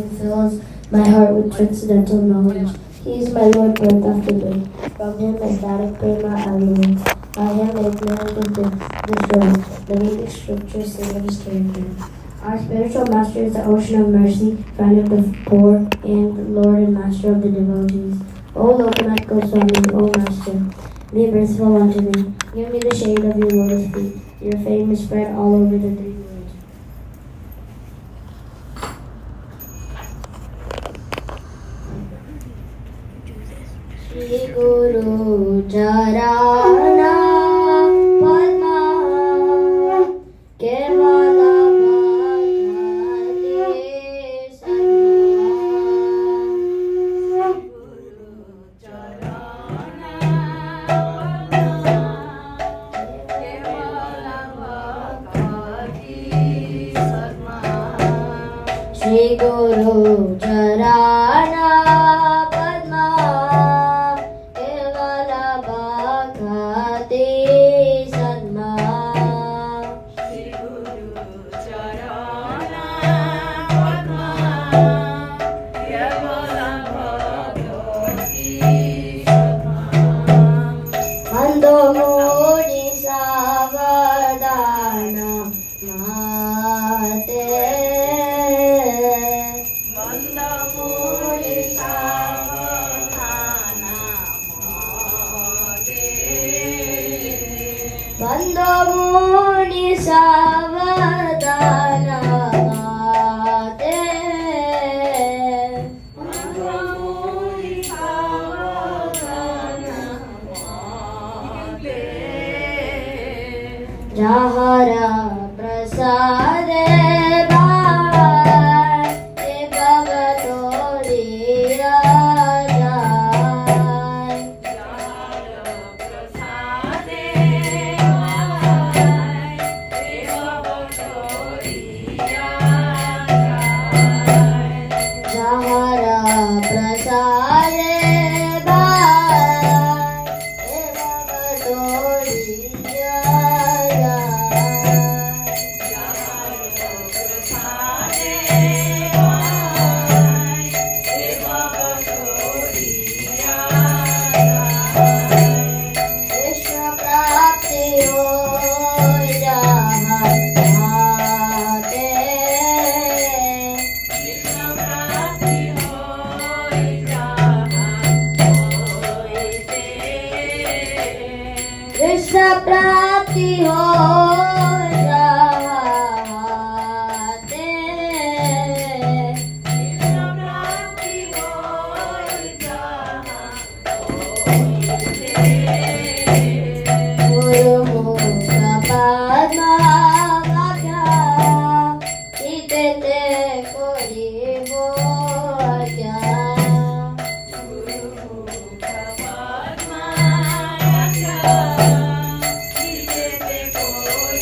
who fills my heart with transcendental knowledge. He is my Lord, birth after birth. From him ecstatic Prema elements. By him ignorant of this the Vedic scriptures sing of his character. Our spiritual master is the ocean of mercy, friend of the poor, and Lord and master of the devotees. O Lokanath Goswami, O Master, be merciful unto me. Give me the shade of your lotus feet. Your fame is spread all over the three worlds. Shri Guru Charana Padma Kevala Shri Guru Charana Padma Kevala Bhakti Sadma Shri Guru Charana Padma Kevala Bhakti Sadma Mando Muni Savadana Mate Bandamuni savadana mate Bandamuni savadana mate Jahara prasade bhai bhavatoriya Krishna Prapti ho jahate Krishna Prapti ho jahate Guru Mukha Padma Vakya Itete Kori Bhagya Guru Mukha Padma Vakya Itete Kori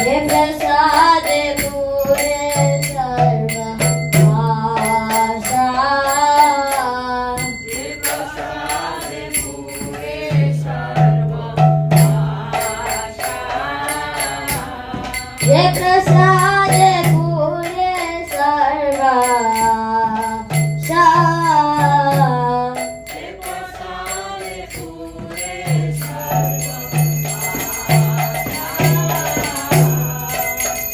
हे प्रसाद पूरे सर्व आशा हे प्रसाद पूरे सर्व आशा हे प्रसाद पूरे सर्व आशा हे प्रसाद पूरे सर्व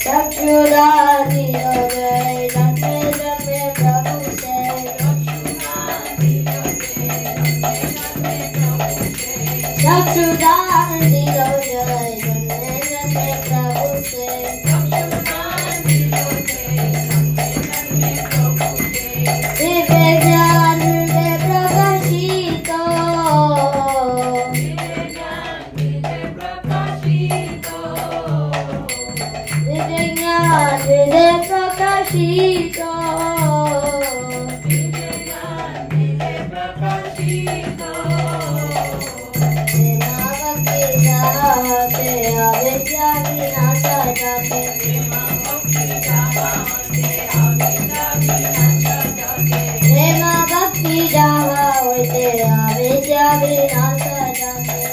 चक्षुरादि जय जन्मे जन्मे प्रभु से चक्षुरादि जय जन्मे जन्मे प्रभु से दिव्य ज्ञान हृदय प्रकाशित दिव्य ज्ञान हृदय प्रकाशित अविद्या विनाशा जाते प्रेम भक्ति जावा होते अविद्या विनाशा जाते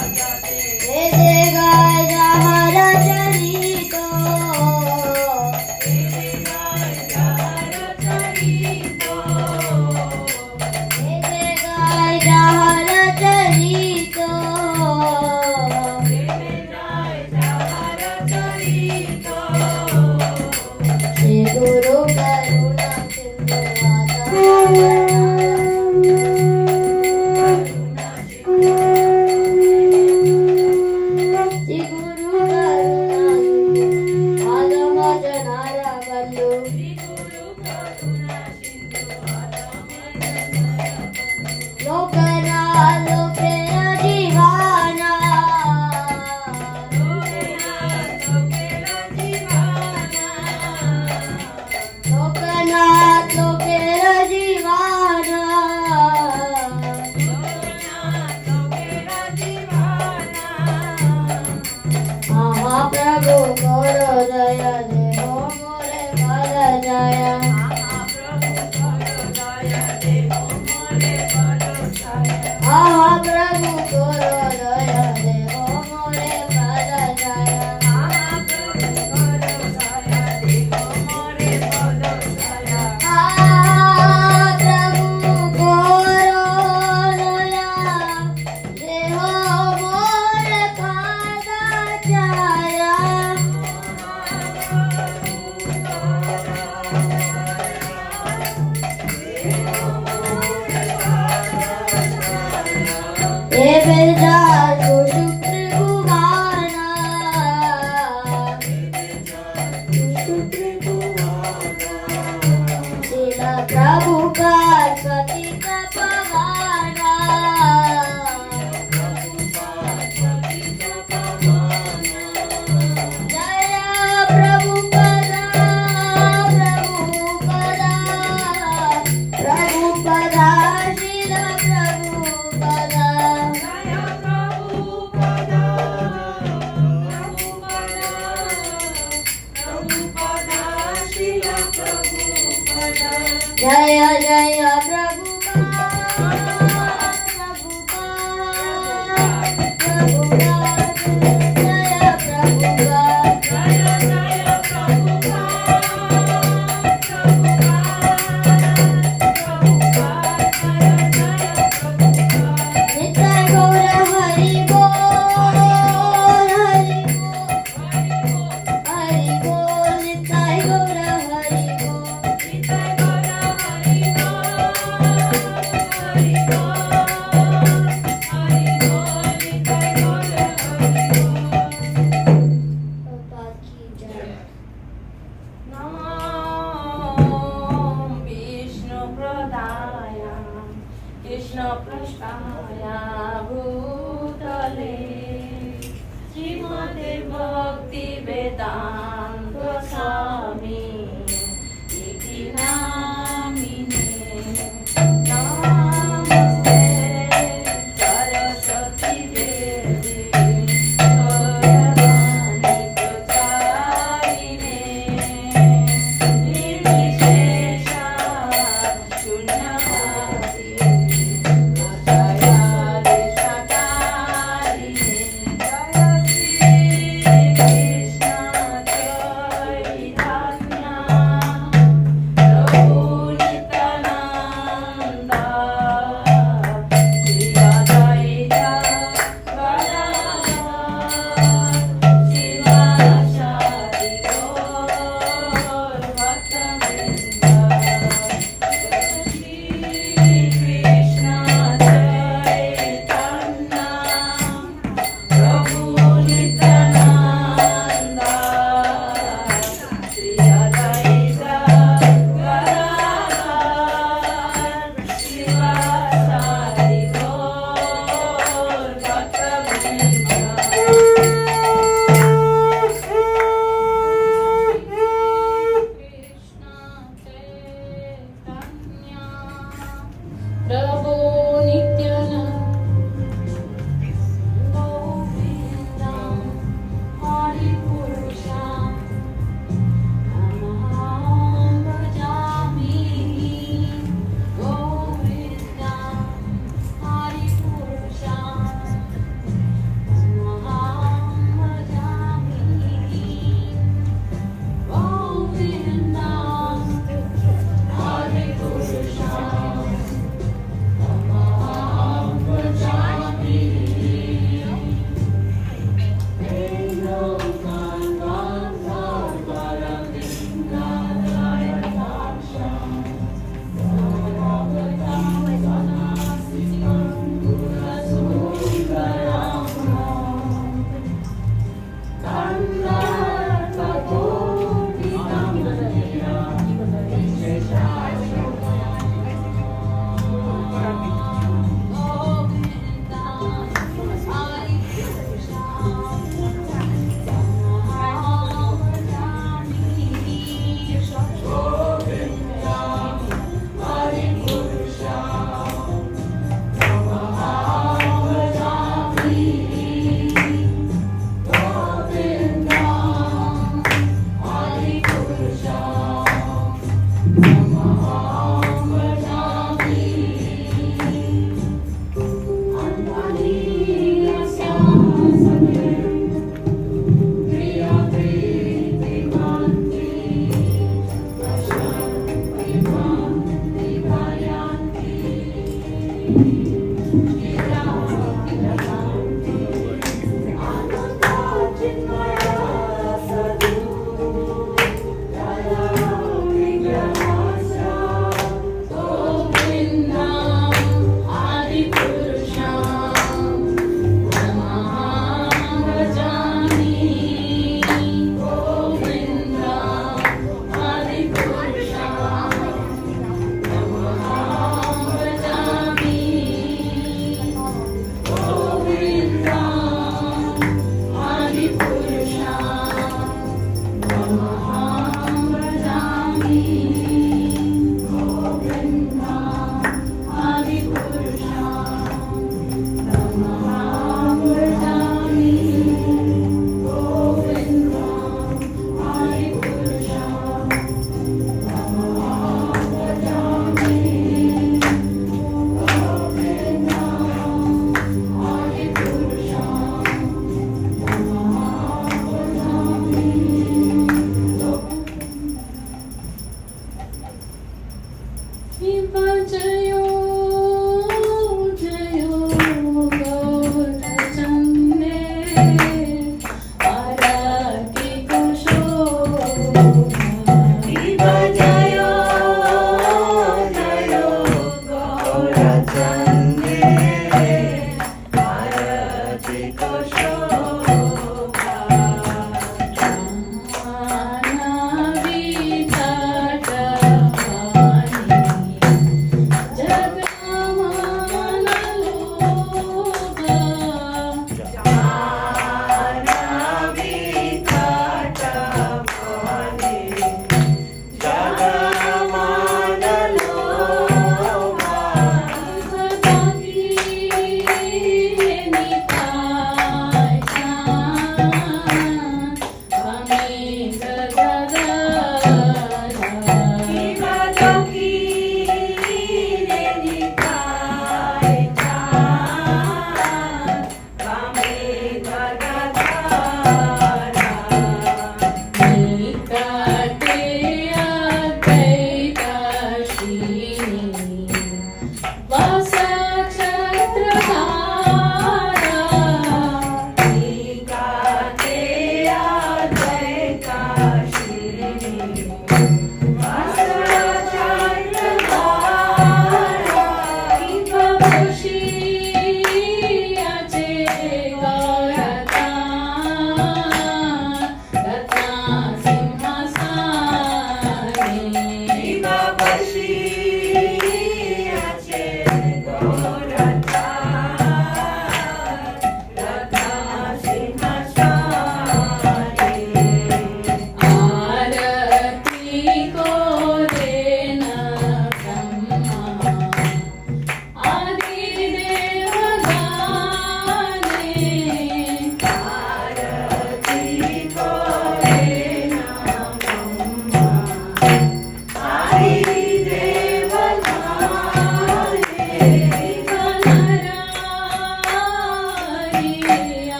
वेदे गाय जहाँ रचरित वेदे गाय जहाँ रचरित श्री गुरु करुणा सिंधु श्री गुरु करुणा आदम जनारा बंधु लोकना लोके दीवाना लोकना लोके दीवाना महाप्रभु करो दया देहो मोरे फल जया महाप्रभु करो दया देहो मोरे फल जया महाप्रभु करो दया देहो मोरे फल जया हे बिरजाल को शुक्र गुमाना लीला प्रभु का पतित पवाना जय प्रभु पदा प्रभु पदा लीला प्रभु पदा जय जय नित्य गौर हरि बोल हरि बोल नित्य गौर हरि बोल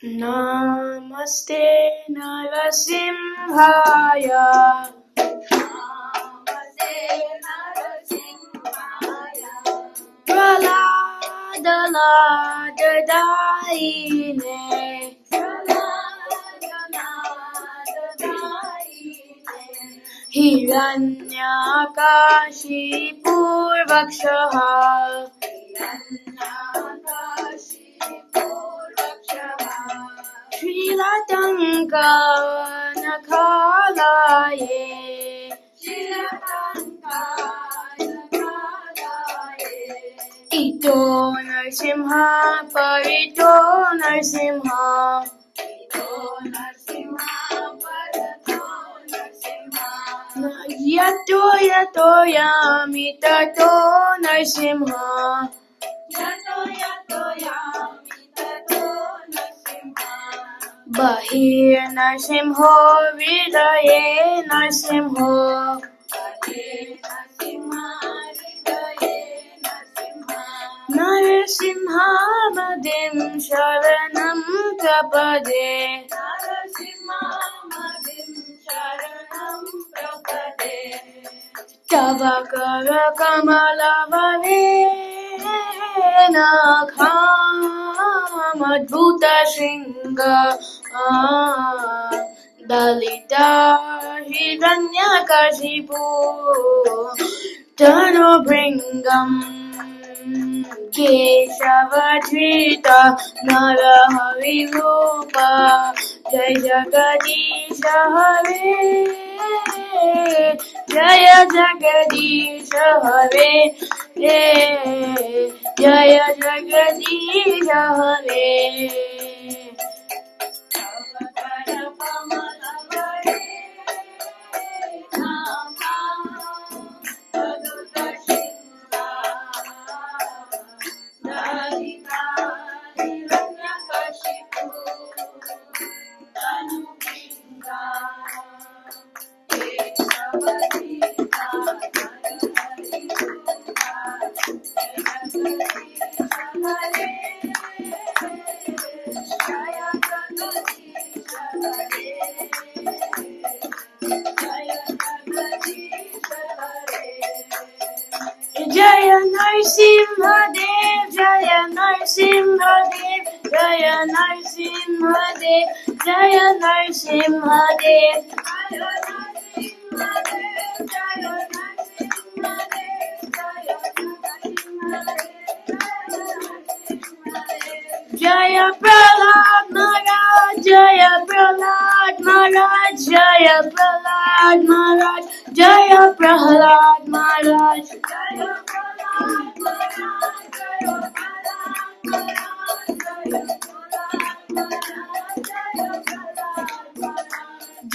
Namaste Narasimhaya. Pralada Lada Daine. हिरण्यकाशिपूर्वक्षः श्रीलङ्कानखालाये इतो नरसिंह परितो नरसिंह यतो यतो यामि ततो नरसिंह बहिर्नरसिंहो हृदये नरसिंहो नरसिंहामदिं शरणं प्रपदे तव करकमलवरेण खामद्भुतशृङ्ग दलिता हिरण्यकशिपु तनुभृङ्गम् केशवधृत नरहरिरूप जय जगदीश हरे जय जगदीश हरे जय जगदीश हरे जय नरसिंहदेव जय नरसिंहदेव जय नरसिंहदेव जय नरसिंहदेव जय प्रहलाद महाराज जय प्रहलाद महाराज जय प्रहलाद महाराज जय प्रहलाद महाराज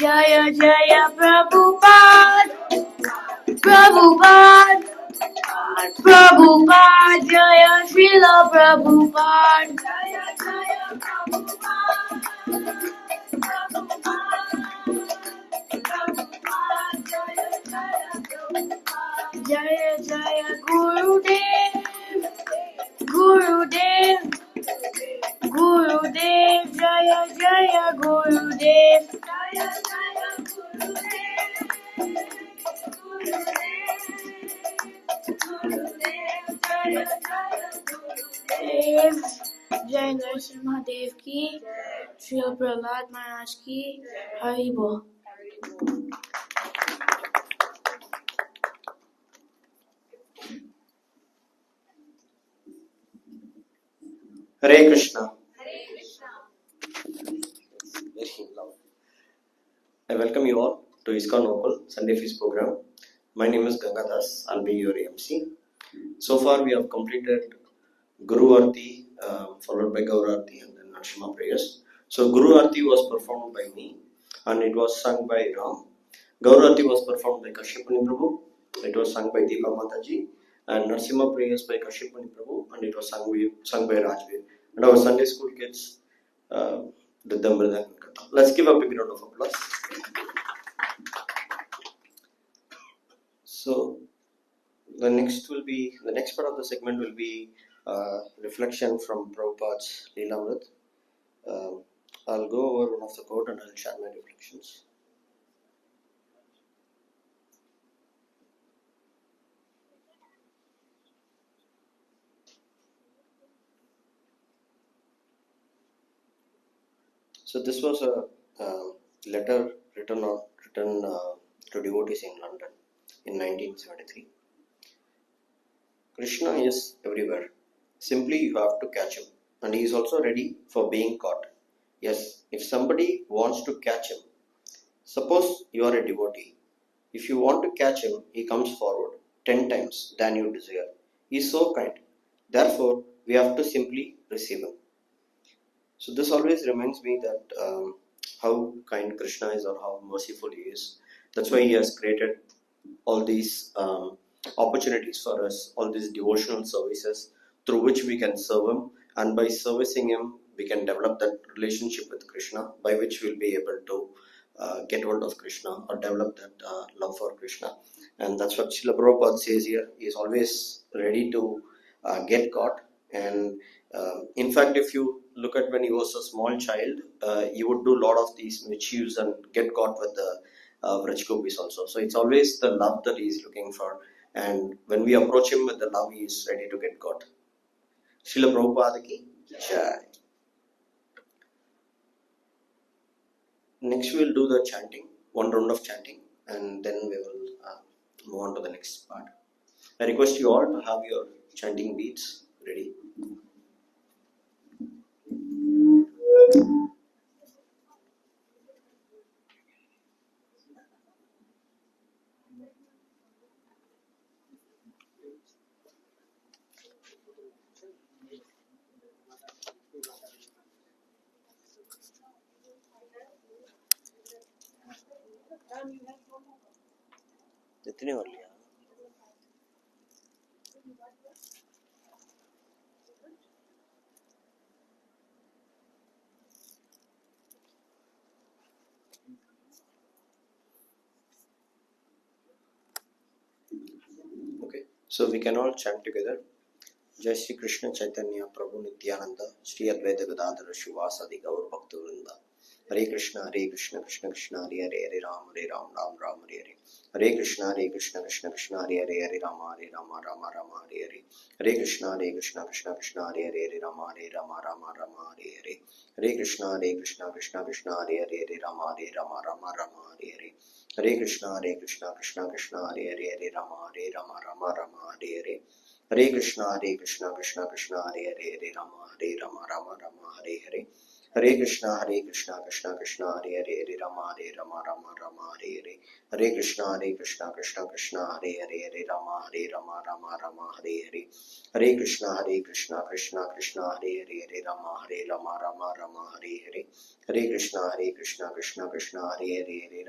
जय जय प्रभुपाद प्रभुपाद प्रभुपाद जय श्रील प्रभुपाद जय जय गुरुदेव गुरुदेव गुरुदेव जय जय गुरुदेव जय नरसिंहदेव की श्री प्रहलाद महाराज की हरि बोल। Hare Krishna. Very loud. I welcome you all to ISKCON Local Sunday Feast program. My name is Gangadas. I'll be your MC. So far, we have completed Guru Arti, followed by Gaur Arti and then Narasimha prayers. So Guru Arti was performed by me and it was sung by Ram. Gaur Arti was performed by Kashyapani Prabhu. It was sung by Deepa Mataji. And Narasimha prayers by Kashyapani Prabhu and it was sung by Rajveer. And our Sunday school kids did the Mridang. Let's give a big round of applause. So the next part of the segment will be reflection from Prabhupada's Leelamrit. I'll go over one of the quote and I'll share my reflections. So this was a letter written to devotees in London in 1973. Krishna is everywhere. Simply you have to catch him. And he is also ready for being caught. Yes, if somebody wants to catch him, suppose you are a devotee. If you want to catch him, he comes forward 10 times than you desire. He is so kind. Therefore, we have to simply receive him. So this always reminds me that how kind Krishna is or how merciful he is. That's why he has created all these opportunities for us, all these devotional services through which we can serve him, and by servicing him, we can develop that relationship with Krishna, by which we'll be able to get hold of Krishna or develop that love for Krishna. And that's what Srila Prabhupada says here. He is always ready to get caught. And in fact, if you look at when he was a small child, he would do a lot of these mischiefs and get caught with the Vraj Gopis also. So it's always the love that he is looking for. And when we approach him with the love, he is ready to get caught. Srila Prabhupada ki jai. Next, we will do the chanting, one round of chanting, and then we will move on to the next part. I request you all to have your chanting beads ready. इतने और लिया Okay, so we can all chant together. Jai Shri Krishna Chaitanya Prabhu Nityananda Shri Advaita Gadadhara Shivasadi Gaur Bhakta Vrinda. Hare Krishna Krishna Krishna Hare Hare Hare Ram Ram Hare Hare. Hare Krishna Krishna Krishna Hare Hare Hare Rama Rama Hare Hare. Hare Krishna Krishna Krishna Hare Hare Hare Rama Rama Hare Hare. Hare Krishna Krishna Krishna Hare Hare Hare Rama Rama Hare Hare. Hare Krishna Krishna Krishna Hare Hare Hare Rama Rama Hare Hare. Hare Krishna Krishna Krishna Hare Hare Rama Hare Hare. Hare Krishna Krishna Krishna Hare Hare Rama Rama Hare Hare. Hare Krishna Krishna Krishna Hare Hare Rama Hare Hare. Hare Krishna Krishna Krishna Hare Hare Rama Rama Hare Hare. Hare Krishna Krishna Krishna Hare Hare Rama Hare Hare. Hare Krishna Krishna Krishna Hare Hare Rama Hare Hare. Hare Krishna Krishna Krishna Hare Hare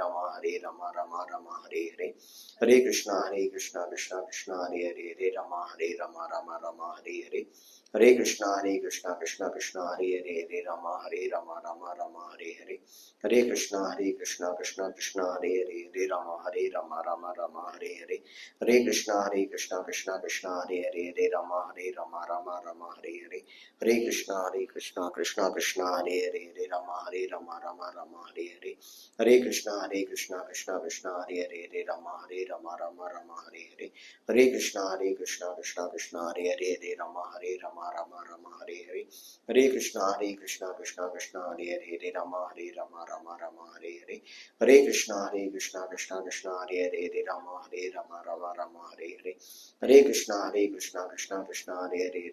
Rama Hare Hare. Hare Krishna Krishna Krishna Hare Hare Rama Hare Hare. Hare Krishna Krishna Krishna Hare Hare Rama Hare Hare. Hare Krishna Krishna Krishna Hare Hare Rama Hare Hare. Hare Krishna Krishna Krishna Hare Hare Rama Hare Hare. Hare Krishna Krishna Hare Hare Rama Hare Hare. Hare Krishna Krishna Krishna Hare Hare Rama Hare Hare. Hare Krishna Krishna Krishna Hare Hare Rama Hare Hare. Hare Krishna Krishna Krishna Hare Hare Rama Hare Hare. Hare Krishna Krishna Hare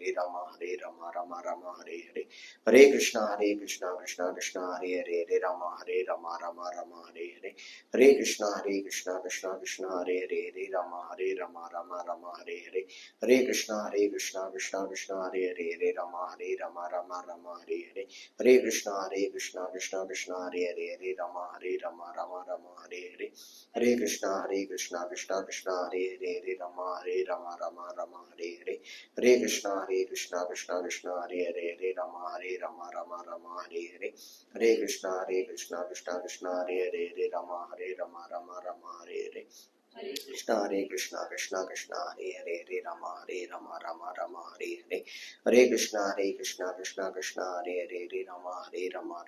Hare Rama Hare Hare. Hare Krishna Krishna Hare Hare Rama Hare Hare. Hare Krishna Krishna Krishna Hare Hare Rama Hare Hare. Hare Krishna Krishna Hare Hare Rama Hare Hare. Hare Krishna Krishna Hare Hare Rama Hare Hare. Hare Krishna Krishna Hare Hare Rama Hare Hare. Hare Krishna Krishna Hare Hare Rama Hare Hare. Krishna Krishna Hare Hare Rama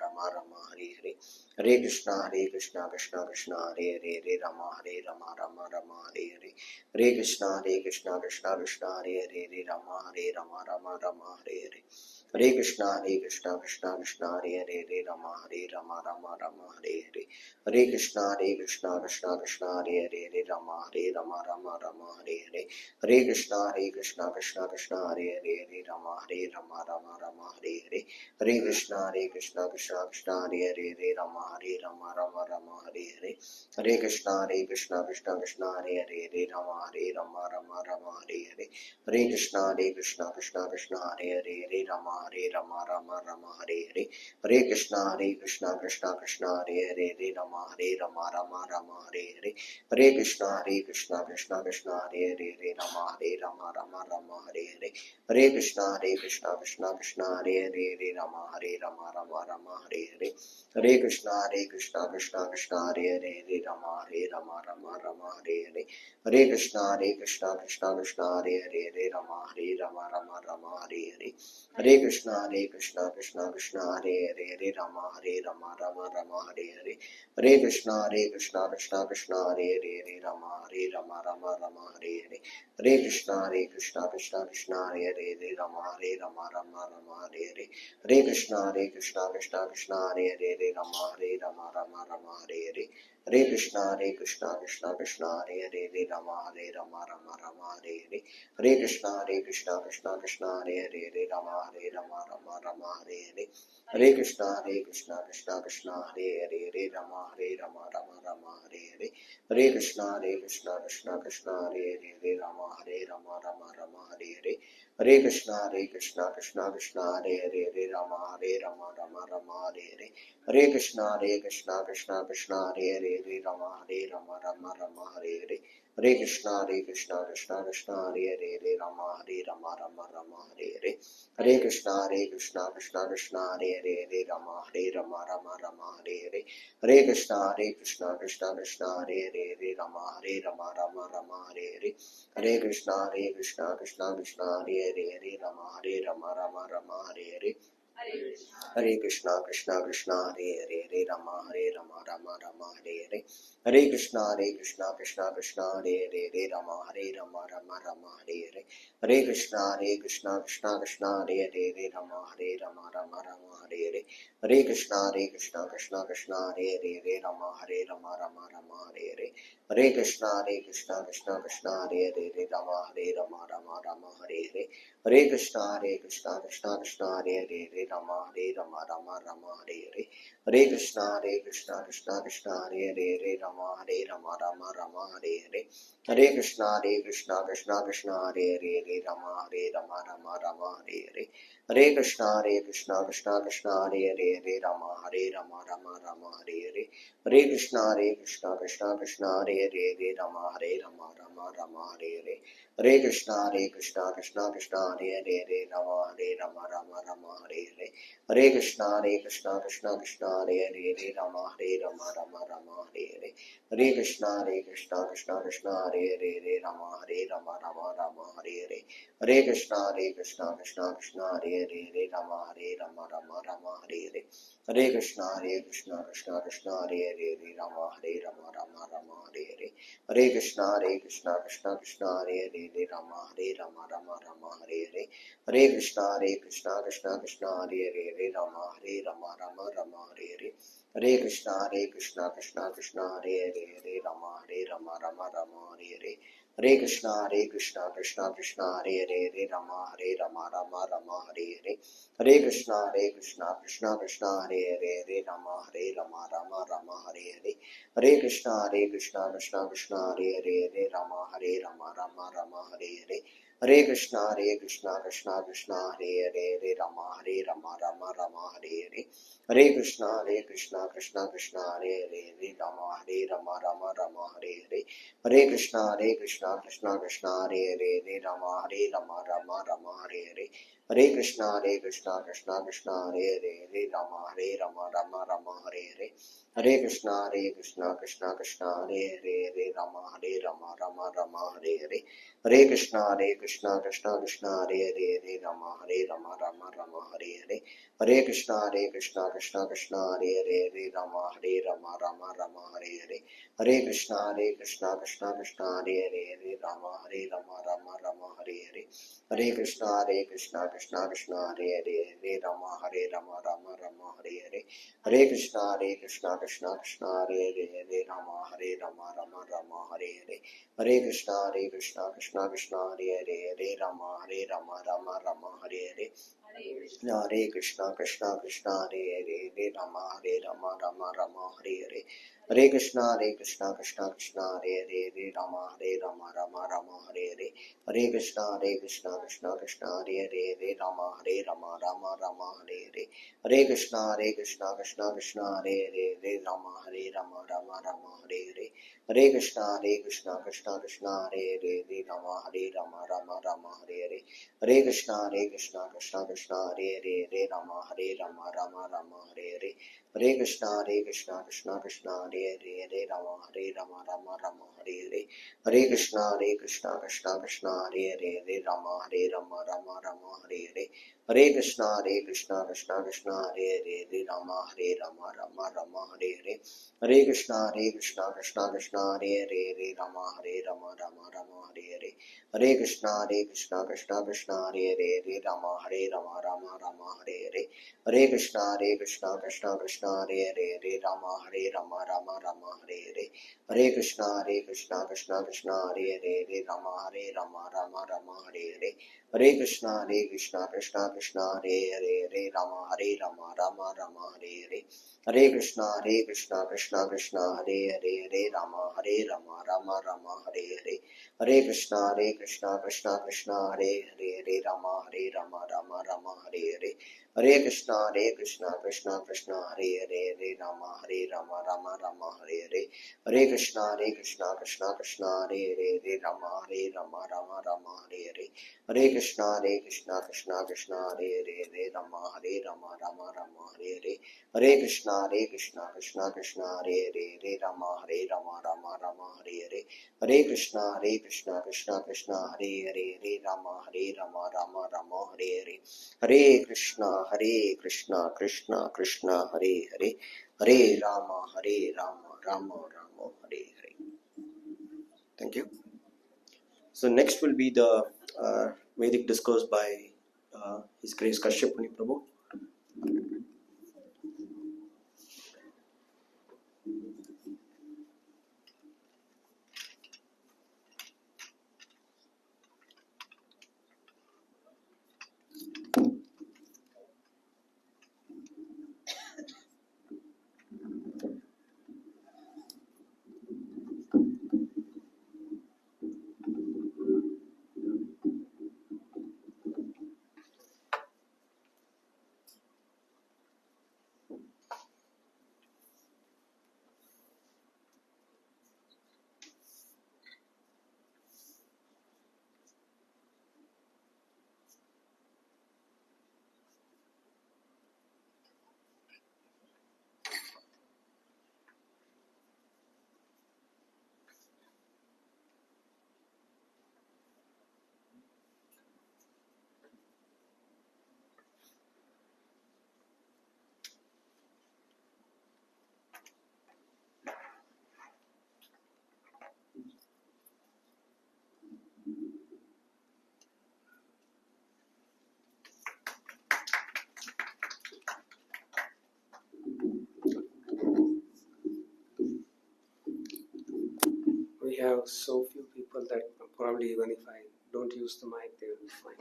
Hare Hare. Hare Krishna Krishna Hare Hare Rama Hare Hare. Hare Krishna Krishna Krishna Hare Hare Rama Hare Hare. Hare Krishna Krishna Krishna Hare Hare Rama Hare Hare. Hare Krishna Krishna Krishna Hare Hare Hare Rama Rama Rama Hare Hare Hare Krishna Krishna Krishna Hare Hare Rama Rama Rama Hare Hare Hare Krishna Krishna Krishna Hare Hare Rama Rama Rama Hare Hare Hare Krishna Krishna Krishna Hare Hare Rama Rama Rama Hare Hare Hare Krishna Krishna Hare Hare Rama Rama Hare Hare Hare Krishna Krishna Hare Rama Hare Hare Hare Krishna Krishna Hare Rama Hare Hare Hare Krishna Krishna Hare Rama Hare Hare Hare Krishna Krishna Hare Rama Hare Hare Hare Krishna Krishna Hare Rama Hare Hare Hare Krishna Krishna Hare Rama Hare Hare Hare Krishna Krishna Hare Rama Hare Hare Hare Krishna Krishna Hare Rama Hare Hare Hare Krishna Krishna Hare Rama Hare Hare Hare Krishna Krishna Hare Rama Hare Hare Hare Krishna Krishna Hare Rama Hare Hare Hare Krishna Krishna Hare Rama Hare Hare Hare Krishna Krishna Hare Rama Hare Hare Hare Krishna Krishna Hare Rama Hare Hare Hare Krishna Krishna Hare Rama Hare Hare Hare Krishna Krishna Hare Rama Hare Hare Hare Krishna Krishna Hare Rama Hare Hare Hare Krishna Krishna Hare Rama Hare Hare Hare Krishna Krishna Hare Rama Hare Hare Hare Krishna Krishna Hare Rama Hare Hare Hare Krishna Krishna Hare Rama Hare Hare Hare Krishna Krishna Hare Rama Hare Hare Hare Krishna Krishna Hare Rama Hare Hare Hare Krishna Krishna Hare Rama Hare Hare Hare Krishna Krishna Hare Rama Hare Hare Hare Krishna Krishna Hare Rama Hare Hare Hare Krishna Krishna Hare Rama Hare Hare Hare Krishna Krishna Hare Rama Hare Hare Hare Krishna Krishna Hare Rama Hare Hare Hare Krishna Krishna Hare Rama Hare Hare Hare Krishna Krishna Hare Rama Hare Hare Hare Krishna Krishna Hare Rama Hare Hare Hare Krishna Krishna Hare Rama Hare Hare Hare Krishna Krishna Hare Rama Hare Hare Hare Krishna Krishna Hare Rama Hare Hare Hare Krishna Krishna Hare Rama Hare Hare Hare Krishna Krishna Hare Rama Hare Hare Hare Krishna Krishna Hare Rama Hare Hare Hare Krishna Krishna Hare Rama Hare Hare Hare Krishna Krishna Hare Rama Hare Hare Hare Krishna Krishna Hare Rama Hare Hare Hare Krishna Krishna Hare Rama Hare Hare Hare Krishna Krishna Hare Rama Hare Hare Hare Krishna Krishna Hare Rama Hare Hare Hare Krishna Krishna Hare Rama Hare Hare Hare Krishna Krishna Hare Rama Hare Hare Hare Krishna Krishna Hare Rama Hare Hare Hare Krishna Krishna Hare Rama Hare Hare Hare Krishna Krishna Krishna Hare Hare Hare Rama Rama Hare Hare Hare Krishna Krishna Krishna Hare Hare Rama Rama Hare Hare Hare Krishna Krishna Krishna Hare Hare Rama Hare Hare Hare Krishna Krishna Krishna Hare Hare Rama Hare Hare Hare Krishna Krishna Hare Rama Hare Hare Hare Krishna Krishna Hare Rama Hare Hare Hare Krishna Krishna Hare Rama Hare Hare Hare Krishna Krishna Hare Rama Hare Hare Hare Krishna Krishna Hare Rama Hare Hare Hare Krishna Krishna Hare Rama Hare Hare Hare Krishna Krishna Hare Rama Hare Hare Hare Krishna Krishna Hare Rama Hare Hare Hare Krishna Krishna Hare Rama Hare Hare Hare Krishna Krishna Hare Rama Hare Hare Hare Krishna Krishna Hare Rama Hare Hare Hare Krishna Krishna Hare Rama Hare Hare Hare Krishna Krishna Hare Rama Hare Hare Hare Krishna Krishna Hare Rama Hare Hare Hare Krishna Krishna Hare Rama Hare Hare Hare Krishna Krishna Hare Rama Hare Hare Hare Krishna Krishna Hare Rama Hare Hare Hare Krishna Krishna Hare Rama Hare Hare Hare Krishna Krishna Hare Rama Hare Hare Hare Krishna Krishna Hare Rama Hare Hare Hare Krishna Krishna Hare Rama Hare Hare Hare Krishna Krishna Hare Rama Rama Hare Hare. Thank you. So next will be the Vedic discourse by His Grace Kashyap Muni Prabhu. We have so few people that probably even if I don't use the mic, they will be fine.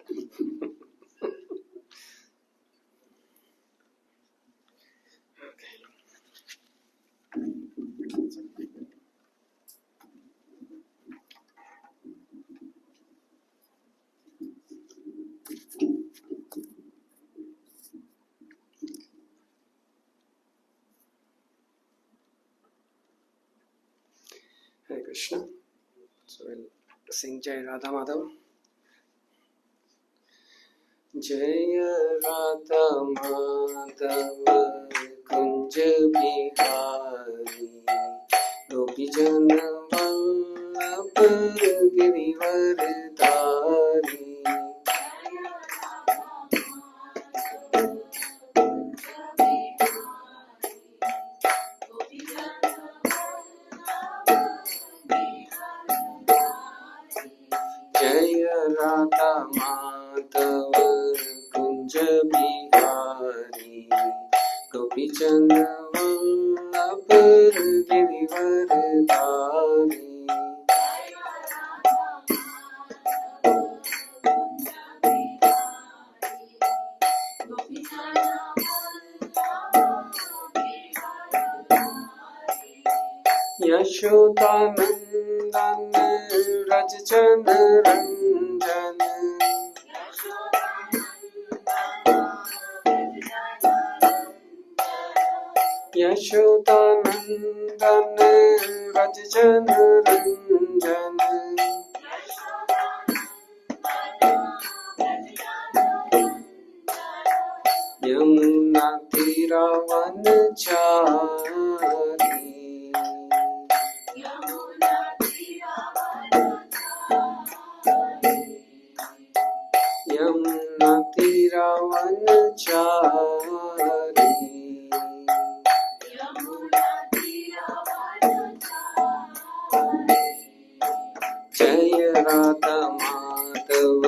Hare Krishna. So we'll sing Jai Radha Madhav. Jai Radha Madhav Kunj Bihari Gopi Jana Vallabh Girivardhari Radha Madhav Kunj Bihari गोपी जन वल्लभ गिरिवरधारी यशोदानंदन रज जन रंजन यशोदानंदन रज जन रंजन यमुना तीरावनचारी यमुना तीरावनचारी जय राधा माधव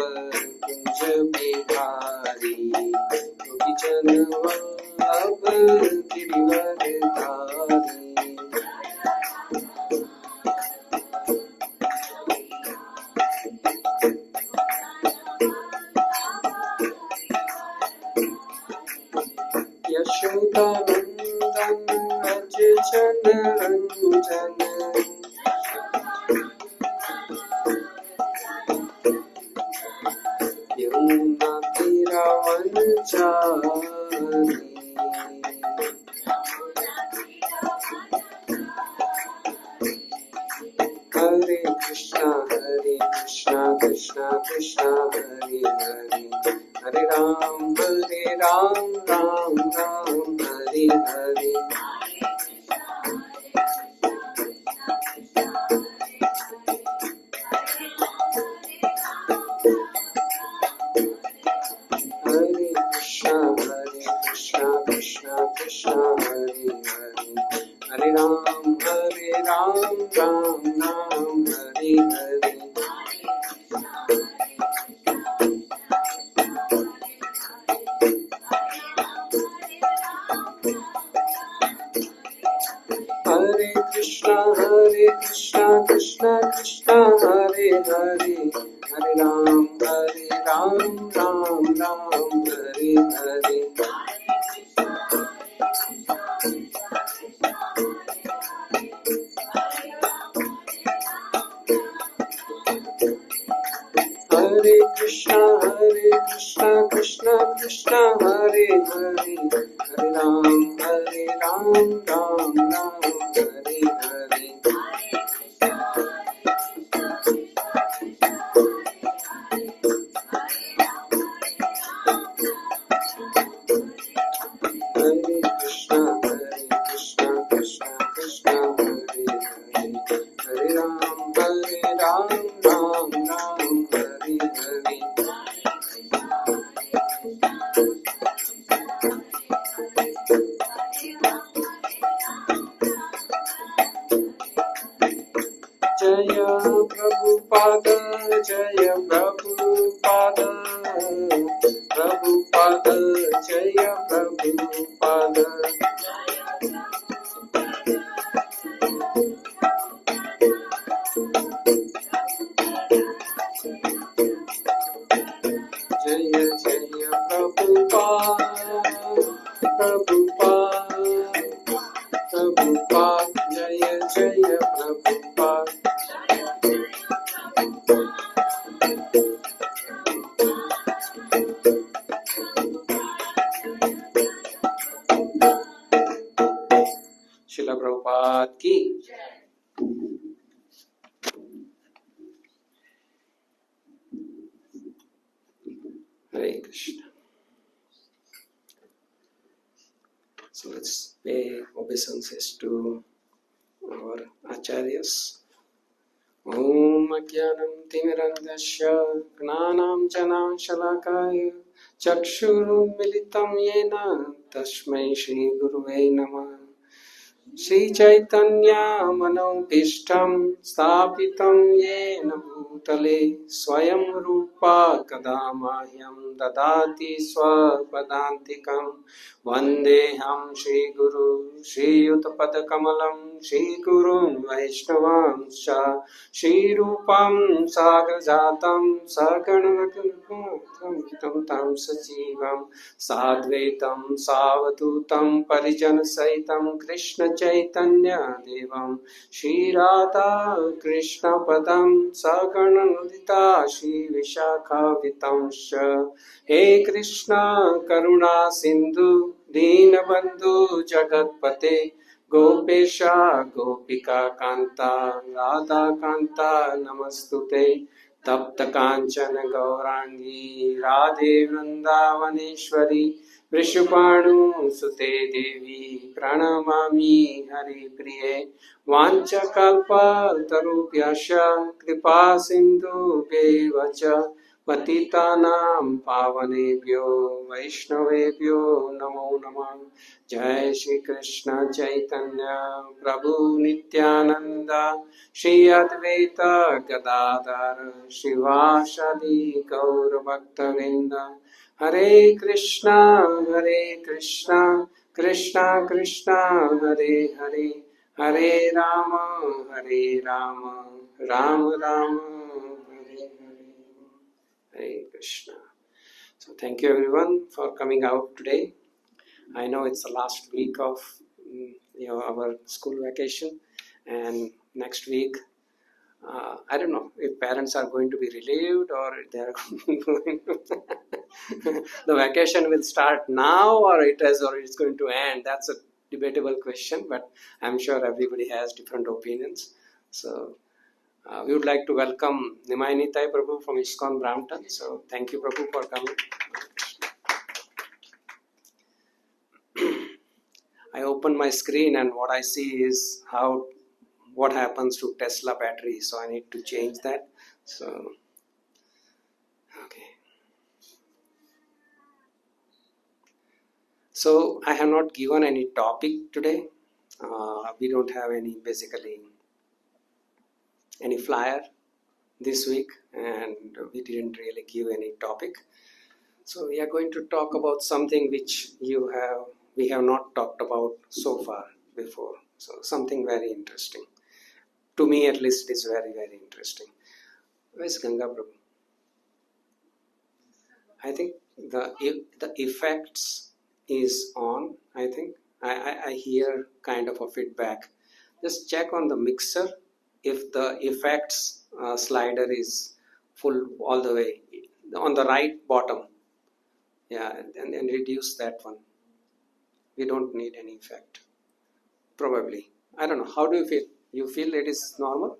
कुंज बिहारी गोपी जन वल्लभ गिरिवरधारी यशोदानंदन रज जन रंजन यमुना तीरावनचारी हरे कृष्णा कृष्णा कृष्णा हरे हरे हरे राम राम राम हरे हरे हरे कृष्णा कृष्णा कृष्णा हरे हरे हरे राम राम राम हरे हरे हरे कृष्णा कृष्णा कृष्णा हरे हरे हरे राम राम राम हरे हरे हरे कृष्णा कृष्णा कृष्णा हरे हरे हरे राम राम हरे हरे हरे कृष्णा कृष्णा कृष्णा हरे हरे हरे राम राम हरे हरे जय प्रभुपाद जय प्रभुपाद प्रभुपाद जय प्रभुपाद जय जय प्रभुपाद प्रभुपाद प्रभुपाद जय जय प्रभुपाद शिला प्रभुपाद की Hare Krishna. So let's pay obeisances to our acharyas. Om Ajnanam Timirandasya Gnanam Janashalakaya Chakshurumilitam Yena Tasmai Shri Guruve Namah. Shri Chaitanya Manobishtam Sthapitam Yena भूतले स्वयं रूपा कदा मह्यं ददाति स्वपदान्तिकं वन्देऽहं श्रीगुरु श्रीयुतपदकमलं श्रीगुरुं वैष्णवांश्च श्रीरूपं साग्रजातं सगणरघुनाथं तं सजीवं साद्वैतं सावधूतं परिजनसहितं कृष्णचैतन्यदेवं श्रीराधा कृष्णपदं सगणनुदिता श्रीविशाखावितंश्च हे कृष्णा करुणा सिन्धु दीनबन्धु जगत्पते गोपेशा गोपिका कान्ता राधा कान्ता नमस्तुते तप्त कांचन गौरांगी राधे वृंदावनेश्वरी वृषभानुसुते देवी प्रणमामि हरिप्रिये वाञ्छकल्पतरुभ्यश्च कृपा सिन्धुभ्येव च पतितानां पावनेभ्यो वैष्णवेभ्यो नमो नमः। जय श्री कृष्ण चैतन्य प्रभु नित्यानंद श्री अद्वैत गदाधर श्रीवासादि गौर भक्तवृंद हरे Krishna Krishna Krishna Hare Hare Hare Ram Ram Ram Hare Hare Hare Krishna. So thank you everyone for coming out today. I know it's the last week of our school vacation, and next week I don't know if parents are going to be relieved or they are going to the vacation will start now or it's going to end. That's a debatable question, but I'm sure everybody has different opinions. So we would like to welcome Nimai Nitai Prabhu from ISKCON Brampton. So thank you Prabhu for coming. I open my screen and what I see is what happens to Tesla battery. So I need to change that. So, okay. So I have not given any topic today. We don't have basically any flyer this week, and we didn't really give any topic. So we are going to talk about something which we have not talked about so far before. So something very interesting. To me at least it is very, very interesting. Where's Ganga Prabhu? I think the effects is on. I think I hear kind of a feedback. Just check on the mixer if the effects slider is full all the way on the right bottom. Yeah, and reduce that one. We don't need any effect. Probably. I don't know. How do you feel? You feel it is normal?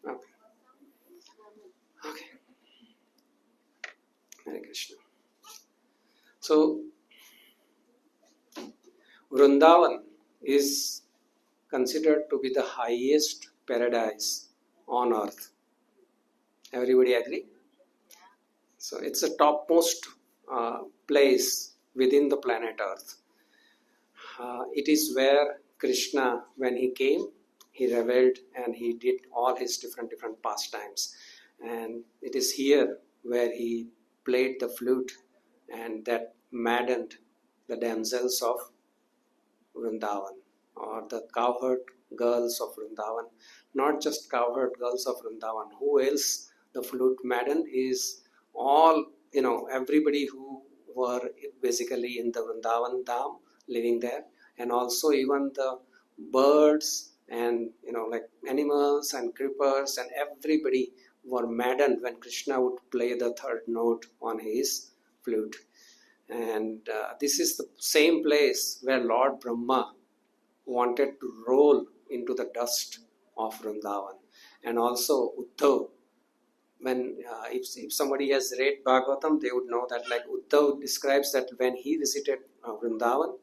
Okay. Okay. Hare Krishna. So, Vrindavan is considered to be the highest paradise on earth. Everybody agree? So, it's the topmost place within the planet earth. It is where Krishna, when he came, he reveled and he did all his different pastimes. And it is here where he played the flute and that maddened the damsels of Vrindavan, or the cowherd girls of Vrindavan. Not just cowherd girls of Vrindavan. Who else the flute maddened is all, everybody who were basically in the Vrindavan Dham living there, and also even the birds and like animals and creepers and everybody were maddened when Krishna would play the third note on his flute. And this is the same place where Lord Brahma wanted to roll into the dust of Vrindavan. And also Uddhav, when if somebody has read Bhagavatam, they would know that like Uddhav describes that when he visited Vrindavan,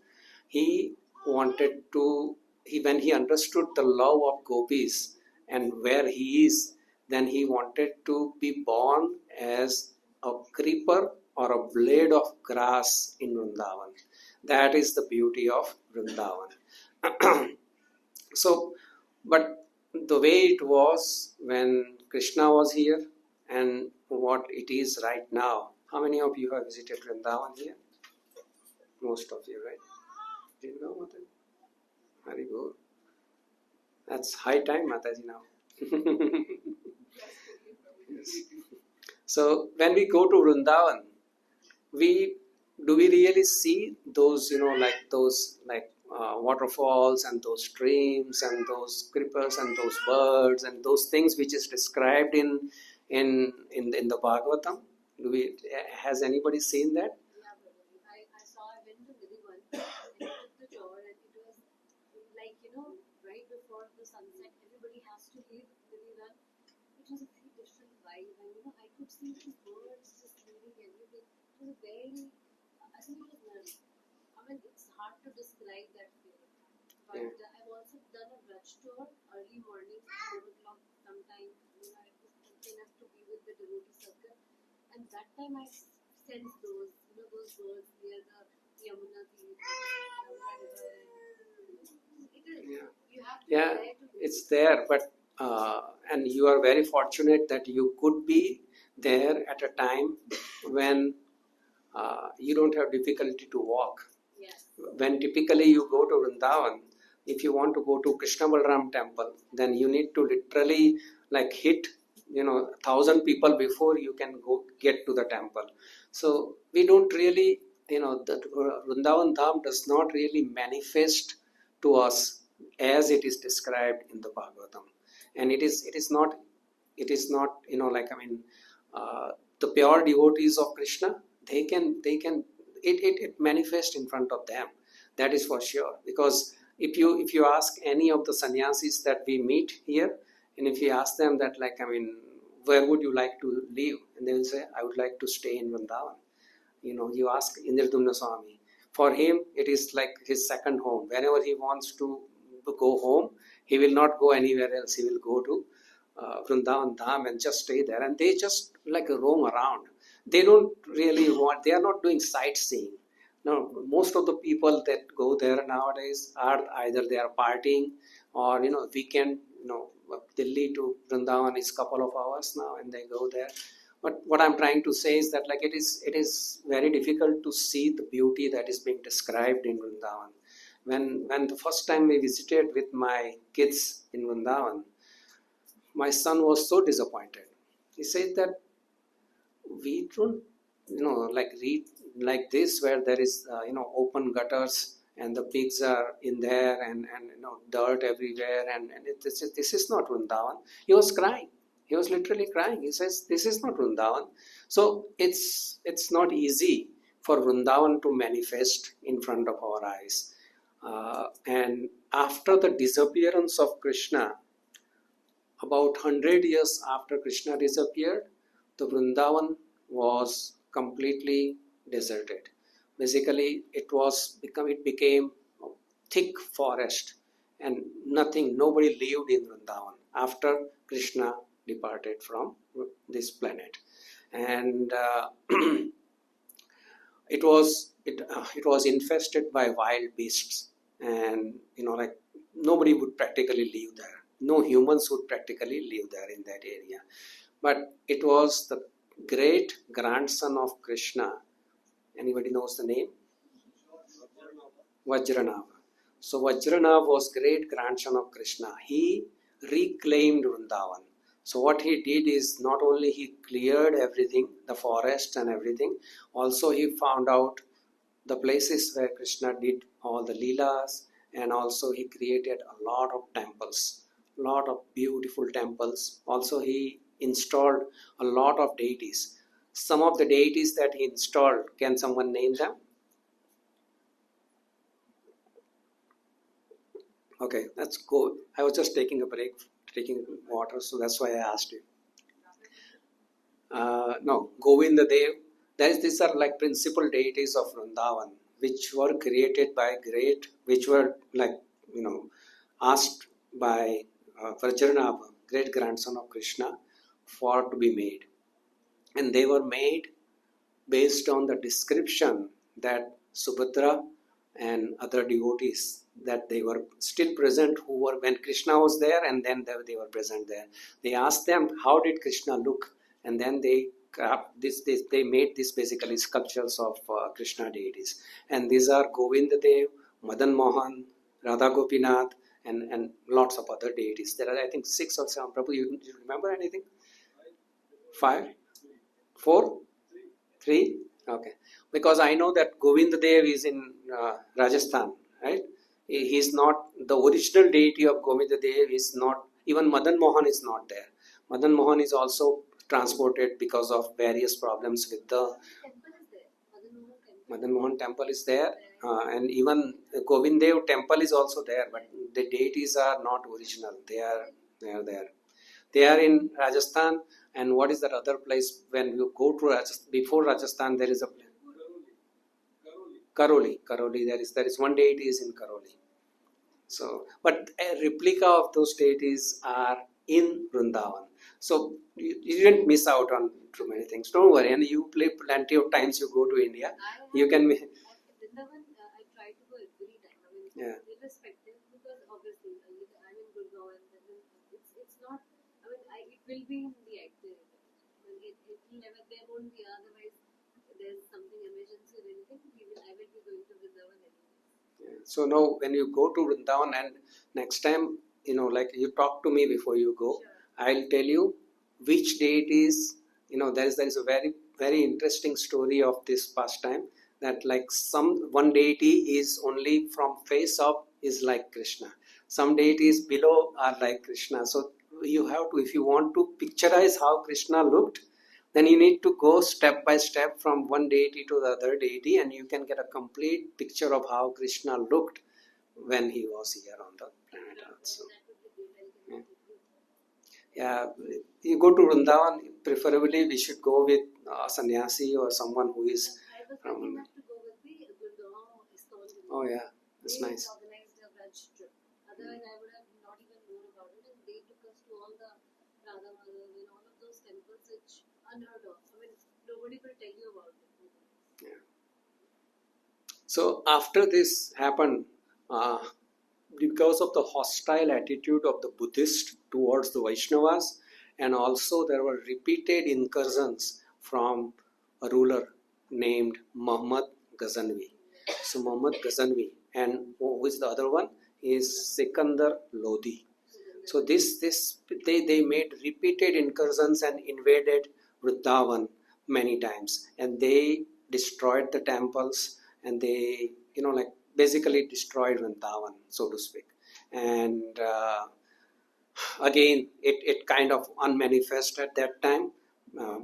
he wanted to, when he understood the love of gopis and where he is, then he wanted to be born as a creeper or a blade of grass in Vrindavan. That is the beauty of Vrindavan. So, but the way it was when Krishna was here and what it is right now. How many of you have visited Vrindavan here? Most of you, right? Did you know what it? Very good. That's high time, Mataji, now. Yes. So when we go to Vrindavan, we really see those, like those waterfalls and those streams and those creepers and those birds and those things which is described in the Bhagavatam. Has anybody seen that? Yeah, brother. I saw, I went to Virivan and I took the tour, and it was like, right before the sunset, everybody has to leave Virivan. It was a very different vibe, and I could see these birds just leaving everything. It was a very, I think it was nice. I mean, it's hard to describe that feeling. But Yeah. I've also done a Braj tour early morning, 4 o'clock sometime. I was lucky enough to be with the devotee circle. And that time I sensed those, those birds near the Yamuna River. It is. Yeah. You have to Yeah, be there to it's there, but and you are very fortunate that you could be there at a time when you don't have difficulty to walk. Yes. When typically you go to Vrindavan, if you want to go to Krishna Balram temple, then you need to literally like hit 1,000 people before you can go get to the temple. So we don't really, the Vrindavan Dham does not really manifest to us as it is described in the Bhagavatam, and it is not the pure devotees of Krishna, it manifests in front of them. That is for sure. Because if you ask any of the sannyasis that we meet here, and if you ask them that where would you like to live, and they will say, I would like to stay in Vrindavan. You ask Indradumna Swami. For him, it is like his second home. Whenever he wants to go home, he will not go anywhere else. He will go to Vrindavan Dham and just stay there. And they just like roam around. They don't really they are not doing sightseeing. No, most of the people that go there nowadays are either they are partying or, weekend, Delhi to Vrindavan is couple of hours now and they go there. But what I'm trying to say is that it is very difficult to see the beauty that is being described in Vrindavan. When the first time we visited with my kids in Vrindavan, my son was so disappointed. He said that we don't, read like this where there is, open gutters and the pigs are in there and dirt everywhere and this is not Vrindavan. He was crying. He was literally crying. He says, this is not Vrindavan. So it's not easy for Vrindavan to manifest in front of our eyes. And after the disappearance of Krishna, about 100 years after Krishna disappeared, the Vrindavan was completely deserted. Basically, it became a thick forest, and nobody lived in Vrindavan after Krishna departed from this planet. And it was infested by wild beasts, and nobody would practically live there. No humans would practically live there in that area. But it was the great grandson of Krishna. Anybody knows the name? Vajranava. So Vajranava was great grandson of Krishna. He reclaimed Vrindavan. So what he did is not only he cleared everything, the forest and everything, also he found out the places where Krishna did all the leelas, and also he created a lot of temples, lot of beautiful temples. Also he installed a lot of deities. Some of the deities that he installed, can someone name them? Okay, let's go. I was just taking a break, taking water, so that's why I asked you. No, Govinda Dev. These are like principal deities of Vrindavan, which were created by which were asked by Vajranava, great grandson of Krishna, for to be made. And they were made based on the description that Subhadra and other devotees that they were still present, who were when Krishna was there, and then they were present there. They asked them, how did Krishna look? And then they they made this basically sculptures of Krishna deities. And these are Govinda Dev, Madan Mohan, Radha Gopinath, and lots of other deities. There are, I think, 6 or 7. Prabhu, you remember anything? 5? 4? 3? Okay. Because I know that Govinda Dev is in Rajasthan, right? He's not, the original deity of Govinda Dev is not, even Madan Mohan is not there. Madan Mohan is also transported because of various problems with the Temple is there. Madan Mohan temple is there, and even Govind Dev temple is also there, but the deities are not original. They are there. They are in Rajasthan. And what is that other place when you go to Rajasthan? Before Rajasthan, there is a place. Karoli. There is one deity is in Karoli. So, but a replica of those deities are in Vrindavan. So you didn't miss out on too many things. Don't worry, and you play plenty of times you go to India. You can. Vrindavan, I try to go every time. I mean, Yeah. irrespective, because obviously I'm in Gurgaon, and then it's not. I mean, it will be in the itinerary. I mean, it will never. There won't be otherwise. There's something emergency or anything. I will be going to Vrindavan anyway. So now when you go to Vrindavan, and next time, like you talk to me before you go, Sure. I'll tell you which deities, there is a very, very interesting story of this pastime, that like one deity is only from face up is like Krishna. Some deities below are like Krishna. So you have to, if you want to picturize how Krishna looked, then you need to go step by step from one deity to the other deity, and you can get a complete picture of how Krishna looked when he was here on the planet Earth. So, yeah, you go to Vrindavan, preferably we should go with a sannyasi or someone who is I was from. lucky enough to go with the Gurgaon ISKCON. Oh yeah, that's They nice. organized a Raj trip. Otherwise, I would have not even known about it. And they took us to all the Radha Madhav and all of those temples which unheard of. I mean, nobody will tell you about it. So after this happened, because of the hostile attitude of the Buddhists towards the Vaishnavas, and also there were repeated incursions from a ruler named Muhammad Ghazanvi. So Muhammad Ghazanvi, and who is the other one? Is Sikandar Lodi. So they made repeated incursions and invaded Vrindavan many times, and they destroyed the temples, and they basically destroyed Vrindavan, so to speak. And again, it kind of unmanifest at that time,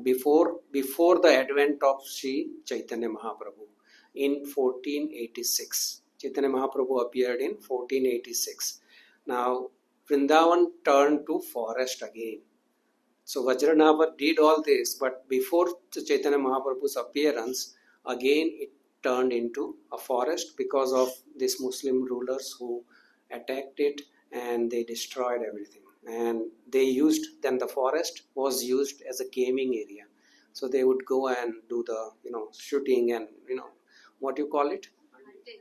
before the advent of Sri Chaitanya Mahaprabhu in 1486. Chaitanya Mahaprabhu appeared in 1486. Now Vrindavan turned to forest again. So Vajranava did all this, but before Chaitanya Mahaprabhu's appearance, again it turned into a forest because of these Muslim rulers who attacked it, and they destroyed everything. And then the forest was used as a gaming area. So they would go and do the, shooting and, what you call it? Hunting.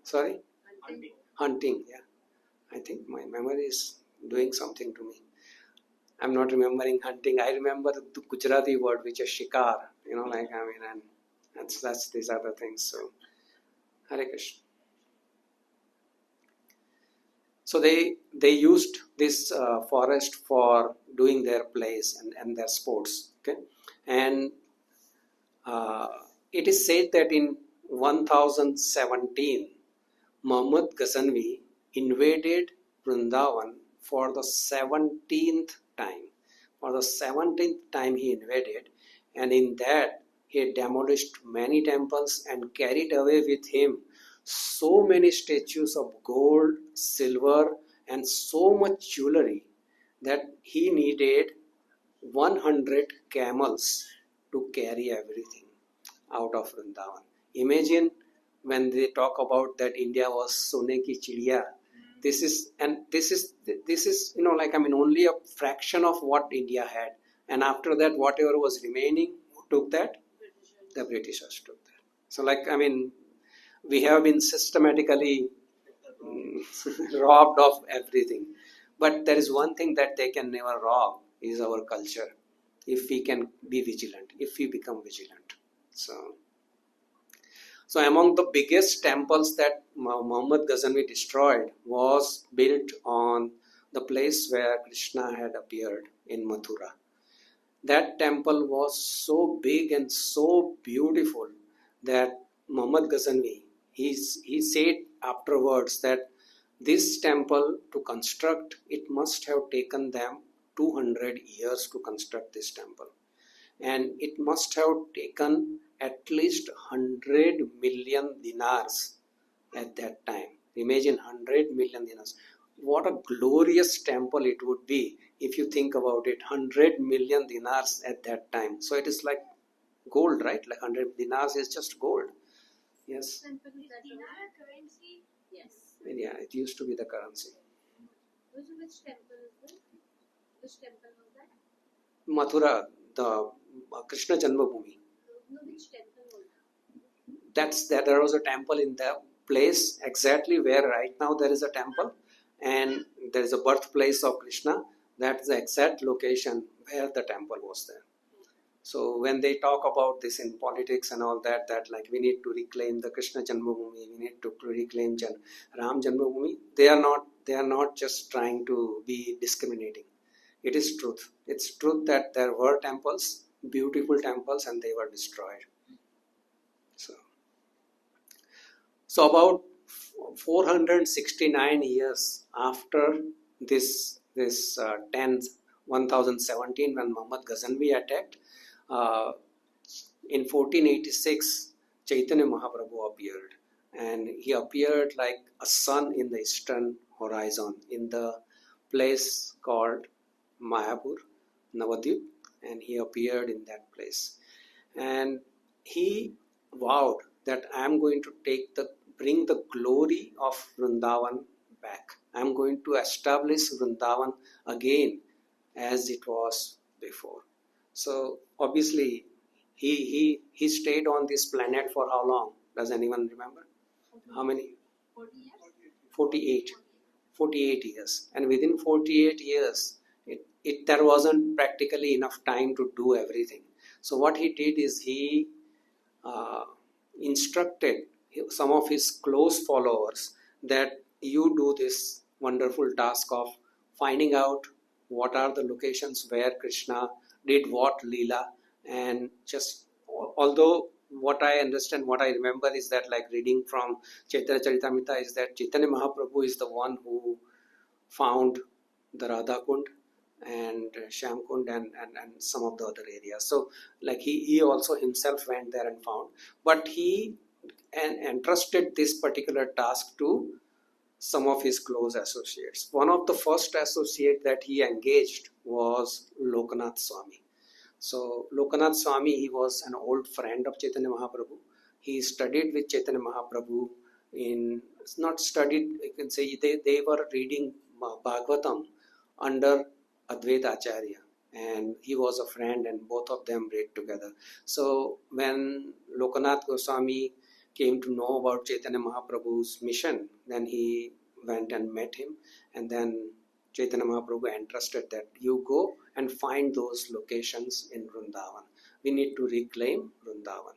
Sorry? Hunting. Hunting, yeah. I think my memory is doing something to me. I'm not remembering hunting. I remember the Gujarati word, which is shikar, and that's these other things. So, Hare Krishna. So they used this forest for doing their plays and their sports. Okay, and it is said that in 1017, Muhammad Ghazanvi invaded Vrindavan for the 17th time. For the 17th time he invaded, and in that he demolished many temples and carried away with him so many statues of gold, silver, and so much jewelry that he needed 100 camels to carry everything out of Vrindavan. Imagine when they talk about that India was Sone ki Chidiya. This is only a fraction of what India had. And after that, whatever was remaining, who took that? The Britishers took that. So we have been systematically robbed of everything. But there is one thing that they can never rob is our culture. If we can be vigilant, if we become vigilant. So among the biggest temples that Muhammad Ghaznavi destroyed was built on the place where Krishna had appeared in Mathura. That temple was so big and so beautiful that Muhammad Ghaznavi, he said afterwards that this temple to construct, it must have taken them 200 years to construct this temple. And it must have taken at least 100 million dinars at that time. Imagine 100 million dinars. What a glorious temple it would be if you think about it. 100 million dinars at that time. So it is like gold, right? Like 100 dinars is just gold. Yes. Dinar currency? Yes. Yeah, it used to be the currency. Which temple is this? Which temple was that? Mathura, the Krishna Janmastami. No, which temple was That there was a temple in the place exactly where right now there is a temple, and there is a birthplace of Krishna. That's the exact location where the temple was there. So when they talk about this in politics and all that like we need to reclaim the Krishna Janmabhoomi, we need to reclaim Ram Janmabhoomi, they are not just trying to be discriminating. It is truth. It's truth that there were temples, beautiful temples, and they were destroyed. So about 469 years after this 1017 when Muhammad Ghaznavi attacked, in 1486 Chaitanya Mahaprabhu appeared, and he appeared like a sun in the eastern horizon in the place called Mayapur, Navadvip, and he appeared in that place, and he vowed that I am going to bring the glory of Vrindavan back. I am going to establish Vrindavan again as it was before. So obviously he stayed on this planet for how long? Does anyone remember? How many? 48. 48 years. And within 48 years, there wasn't practically enough time to do everything. So what he did is he instructed some of his close followers that you do this wonderful task of finding out what are the locations where Krishna did what Leela, and just although what I understand, what I remember is that like reading from Chaitanya Charitamrita is that Chaitanya Mahaprabhu is the one who found the Radha Kund and Shyam Kund and some of the other areas. So like he also himself went there and found, but he entrusted this particular task to some of his close associates. One of the first associate that he engaged was Lokanath Swami. So Lokanath Swami, he was an old friend of Chaitanya Mahaprabhu. He studied with Chaitanya Mahaprabhu not studied, you can say they were reading Bhagavatam under Advaita Acharya, and he was a friend and both of them read together. So when Lokanath Goswami came to know about Chaitanya Mahaprabhu's mission, then he went and met him, and then Chaitanya Mahaprabhu entrusted that you go and find those locations in Vrindavan. We need to reclaim Vrindavan.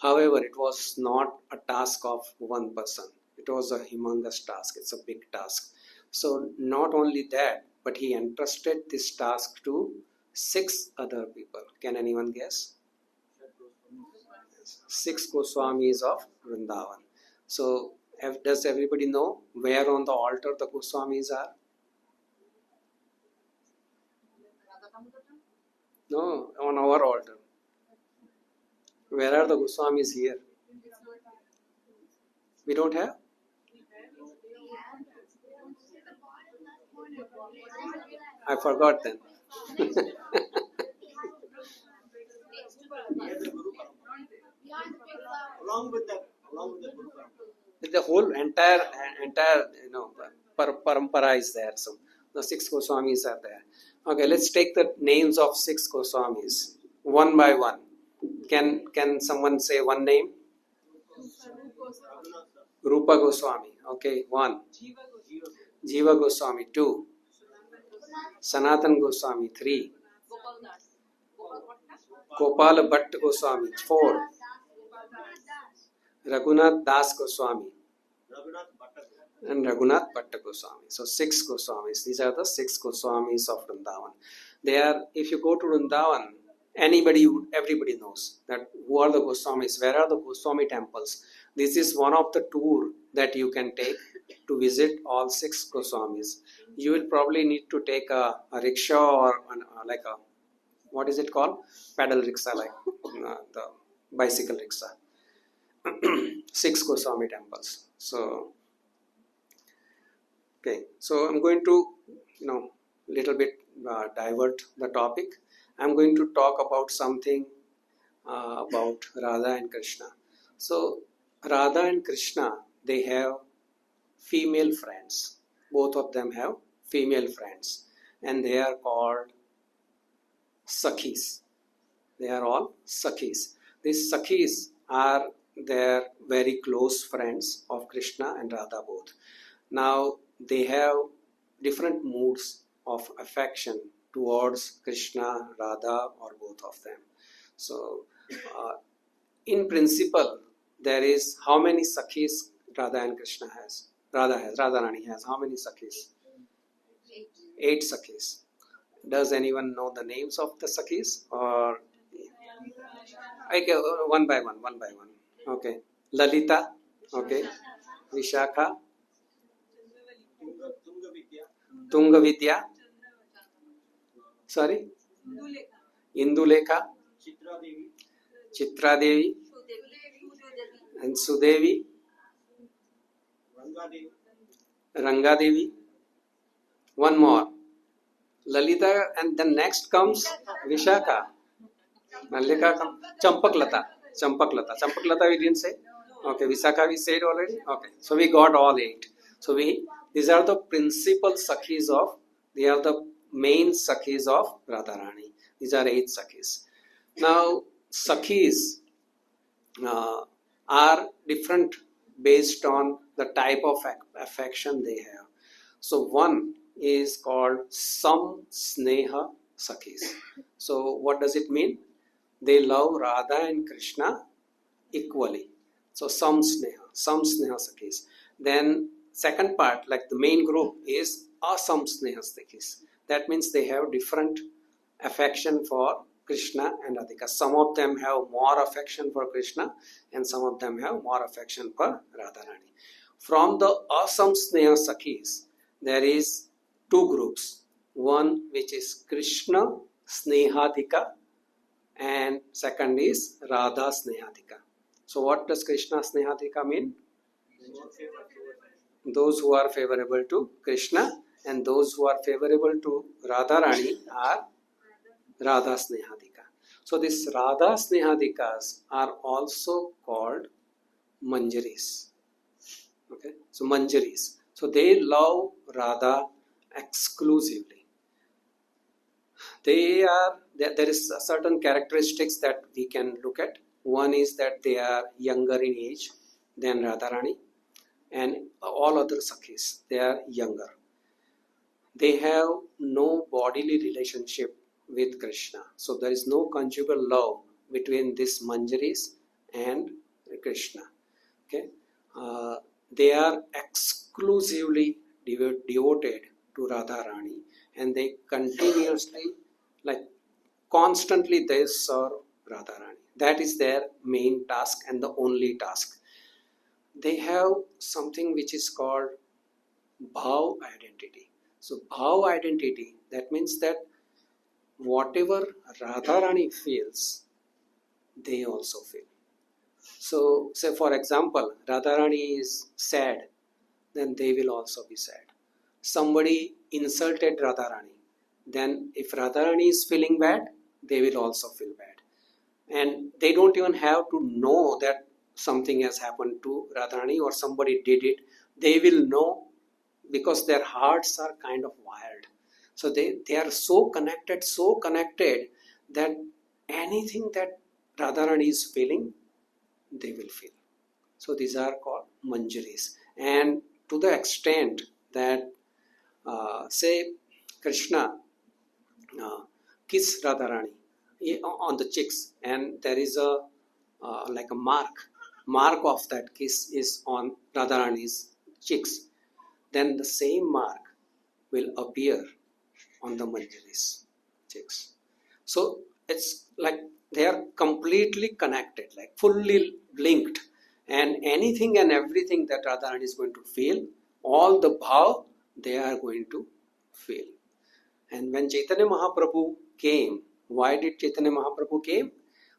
However, it was not a task of one person. It was a humongous task. It's a big task. So not only that, but he entrusted this task to 6 other people. Can anyone guess? 6 Goswamis of Vrindavan. So does everybody know where on the altar the Goswamis are? No, on our altar. Where are the Goswamis here? We don't have? I forgot then. Along with the Guru Parampara. The whole entire parampara is there. So the 6 Goswamis are there. Okay, let's take the names of 6 Goswamis one by one. Can someone say one name? Rupa Goswami. Okay, 1. Jiva Goswami, 2. Sanatan Goswami, 3. Gopal Bhatt Goswami, 4. Raghunath Das Goswami and Raghunath Bhatta Goswami. So 6 Goswamis. These are the 6 Goswamis of Vrindavan. They are, if you go to Vrindavan, everybody knows that who are the Goswamis, where are the Goswami temples. This is one of the tour that you can take to visit all 6 Goswamis. You will probably need to take a rickshaw or like a, what is it called? Paddle rickshaw, like the bicycle rickshaw. 6 Goswami temples. So, okay. So I'm going to, little bit divert the topic. I'm going to talk about something about Radha and Krishna. So Radha and Krishna, they have female friends. Both of them have female friends, and they are called Sakhis. They are all Sakhis. These Sakhis are their very close friends of Krishna and Radha both. Now they have different moods of affection towards Krishna, Radha, or both of them. So in principle, there is how many Sakhis Radha and Krishna has? Radharani has how many Sakhis? 8 Sakhis. Does anyone know the names of the Sakhis? Or okay, one by one. Okay. Lalita, okay. Vishakha, Tungavidya, sorry, Indulekha, Chitradevi, and Sudevi, Rangadevi. One more, Lalita, and then next comes Vishakha. Nalika comes Champaklata we didn't say. Okay, Visakha we said already. Okay, so we got all 8. So these are the principal Sakhis of, they are the main Sakhis of Radharani. These are 8 Sakhis. Now, Sakhis are different based on the type of affection they have. So one is called Samsneha Sakhis. So what does it mean? They love Radha and Krishna equally. So Samsneha Sakhis. Then second part, like the main group, is Asamsneha Sakhis. That means they have different affection for Krishna and Radhika. Some of them have more affection for Krishna and some of them have more affection for Radharani. From the Asamsneha Sakhis, there is 2 groups. One which is Krishna Snehadika and second is Radha Snehadika. So what does Krishna Snehadika mean? Those who are favorable to Krishna, and those who are favorable to Radharani are Radha Snehadika. So these Radha Snehadikas are also called Manjaris. Okay, so Manjaris. So they love Radha exclusively. There is a certain characteristics that we can look at. One is that they are younger in age than Radharani, and all other Sakhis, they are younger. They have no bodily relationship with Krishna. So there is no conjugal love between this Manjaris and Krishna. Okay, they are exclusively devoted to Radharani, and they continuously, like constantly, they serve Radharani. That is their main task and the only task. They have something which is called Bhav identity. So Bhav identity, that means that whatever Radharani feels, they also feel. So say for example, Radharani is sad, then they will also be sad. Somebody insulted Radharani, then if Radharani is feeling bad, they will also feel bad. And they don't even have to know that something has happened to Radharani or somebody did it. They will know because their hearts are kind of wired. So they are so connected that anything that Radharani is feeling, they will feel. So these are called manjaris. And to the extent that, say, Krishna kiss Radharani on the cheeks, and there is a like a mark of that kiss is on Radharani's cheeks, then the same mark will appear on the Manjari's cheeks. So it's like they are completely connected, like fully linked, and anything and everything that Radharani is going to feel, all the bhav they are going to feel. And when Chaitanya Mahaprabhu came, why did Chaitanya Mahaprabhu came?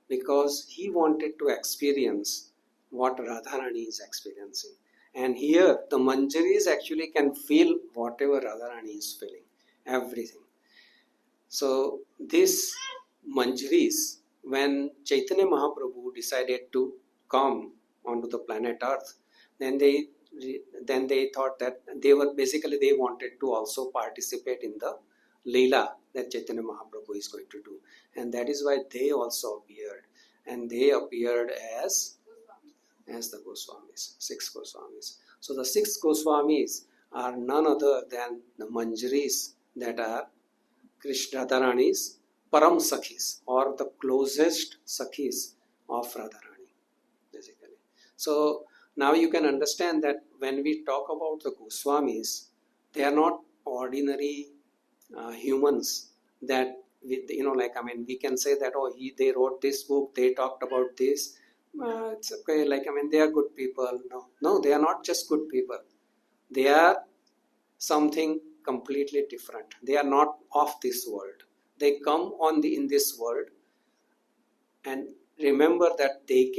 Because he wanted to experience what Radharani is experiencing. And here the Manjaris actually can feel whatever Radharani is feeling, everything. So this Manjaris, when Chaitanya Mahaprabhu decided to come onto the planet Earth, then they thought that they wanted to also participate in the Leela that Chaitanya Mahaprabhu is going to do. And that is why they also appeared. And they appeared as the Goswamis, 6 Goswamis. So the 6 Goswamis are none other than the Manjaris that are Krishna Radharani's Param Sakhis, or the closest Sakhis of Radharani, basically. So now you can understand that when we talk about the Goswamis, they are not ordinary humans that we can say that they wrote this book, they talked about this, it's okay, they are good people. No, they are not just good people, they are something completely different. They are not of this world. They come in this world, and remember that they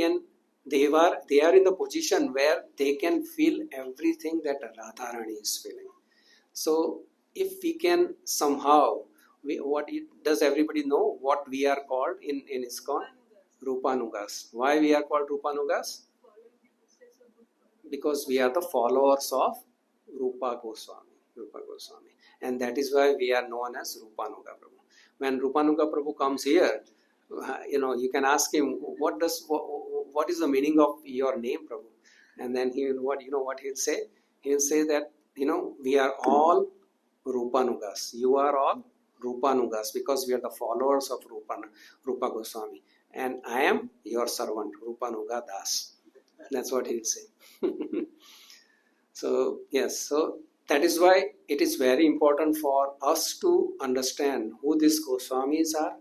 are in the position where they can feel everything that Radharani is feeling. So if we can somehow, does everybody know what we are called in ISKCON? Rupanugas. Why we are called Rupanugas? Because we are the followers of Rupa Goswami. And that is why we are known as Rupanuga Prabhu. When Rupanuga Prabhu comes here, you can ask him, what is the meaning of your name, Prabhu? And then what he'll say? He'll say that, we are all Rupanugas. You are all Rupanugas because we are the followers of Rupa Goswami. And I am your servant, Rupanuga Das. That's what he'll say. So, yes, so that is why it is very important for us to understand who these Goswamis are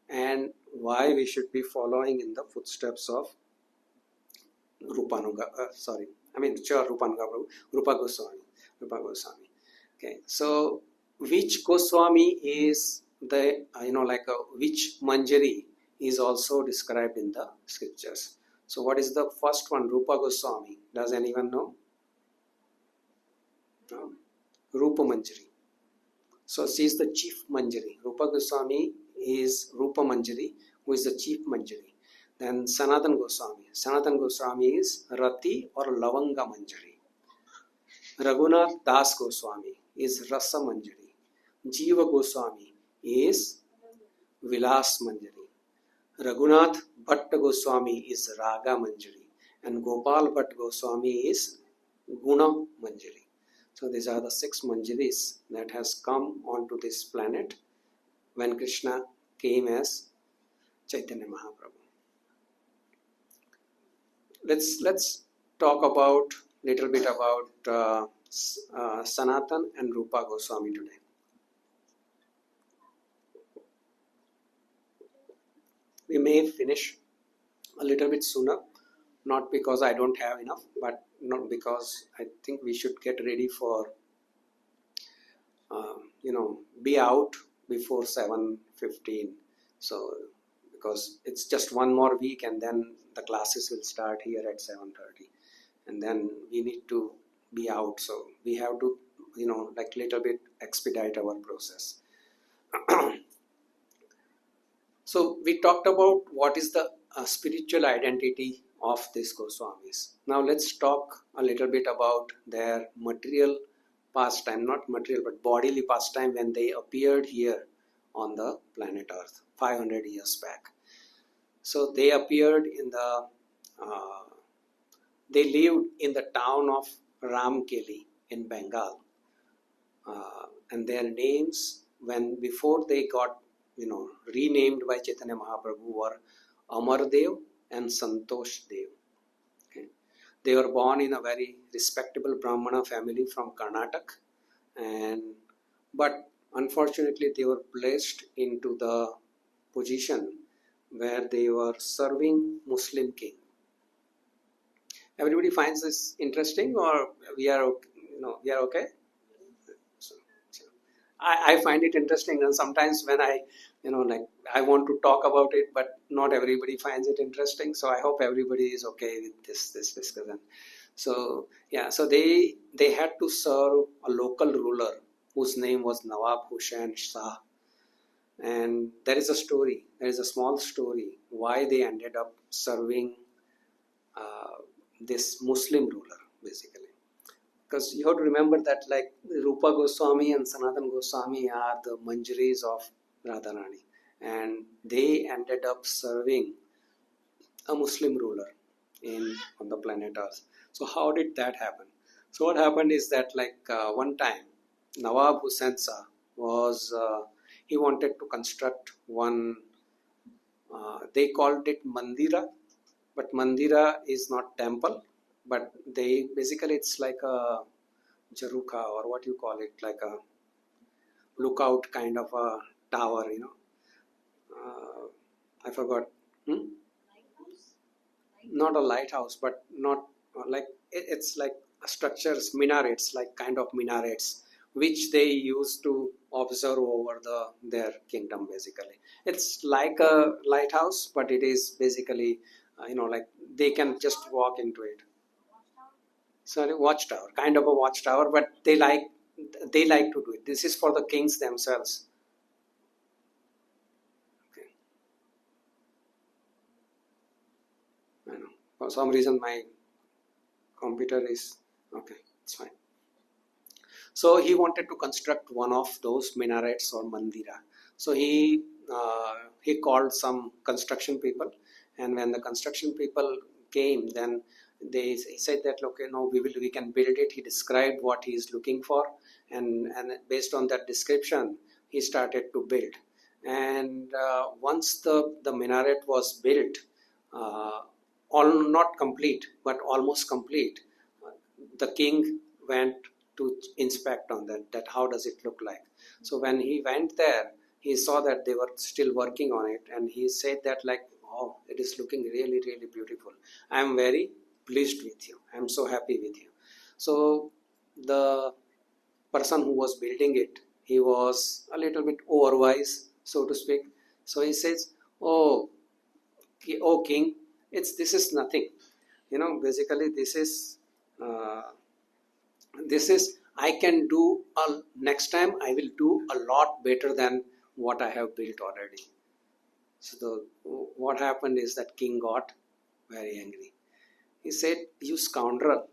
and why we should be following in the footsteps of Rupa Goswami. Okay, so which Goswami is which Manjari is also described in the scriptures. So what is the first one? Rupa Goswami. Does anyone know? Rupa Manjari. So she is the chief Manjari. Rupa Goswami is Rupa Manjari, who is the chief Manjari. Then Sanatan Goswami. Sanatan Goswami is Rati or Lavanga Manjari. Raghunath Das Goswami is Rasa Manjari. Jiva Goswami is Vilas Manjari. Raghunath Bhatt Goswami is Raga Manjari. And Gopal Bhatt Goswami is Guna Manjari. So these are the 6 Manjaris that has come onto this planet when Krishna came as Chaitanya Mahaprabhu. Let's talk about little bit about Sanatan and Rupa Goswami today. We may finish a little bit sooner, not because I don't have enough, but not because I think we should get ready for be out before 7:15. So because it's just one more week and then the classes will start here at 7:30, and then we need to be out, so we have to little bit expedite our process. So we talked about what is the spiritual identity of these Goswamis. Now let's talk a little bit about their material pastime, not material but bodily pastime when they appeared here on the planet Earth 500 years back. So they appeared in the they lived in the town of Ramkeli in Bengal. And their names, when before they got renamed by Chaitanya Mahaprabhu, were Amardev and Santosh Dev. Okay. They were born in a very respectable Brahmana family from Karnataka, but unfortunately they were placed into the position where they were serving Muslim king. Everybody finds this interesting, or we are okay? So I find it interesting, and sometimes when I I want to talk about it, but not everybody finds it interesting. So I hope everybody is okay with this discussion. So yeah, so they had to serve a local ruler whose name was Nawab Hussain Shah, and there is a story. There is a small story why they ended up serving this Muslim ruler, basically. Because you have to remember that like Rupa Goswami and Sanatan Goswami are the Manjaris of Radharani, and they ended up serving a Muslim ruler on the planet Earth. So how did that happen? So what happened is that one time Nawab Hussain Shah was he wanted to construct one. They called it Mandira, but Mandira is not temple, but they basically it's like a Jaruka, or what you call it, like a lookout kind of a tower, I forgot. Not a lighthouse, but not like it's like structures, minarets, like kind of minarets, which they used to observe over their kingdom. Basically, it's like a lighthouse, but it is basically like they can just walk into it. Sorry, watchtower, kind of a watchtower, but they like to do it. This is for the kings themselves. Okay. I know. For some reason my computer is okay. It's fine. So he wanted to construct one of those minarets or mandira. So he called some construction people, and when the construction people came, then he said that okay, no, we can build it. He described what he is looking for, and based on that description, he started to build. And once the minaret was built, all not complete but almost complete, the king went to inspect on that how does it look like. So when he went there, he saw that they were still working on it, and he said that oh, it is looking really, really beautiful. I am very pleased with you. I am so happy with you. So the person who was building it, he was a little bit overwise, so to speak. So he says, oh king, this is nothing. Basically this is I can do next time I will do a lot better than what I have built already. So what happened is that king got very angry. He said, you scoundrel,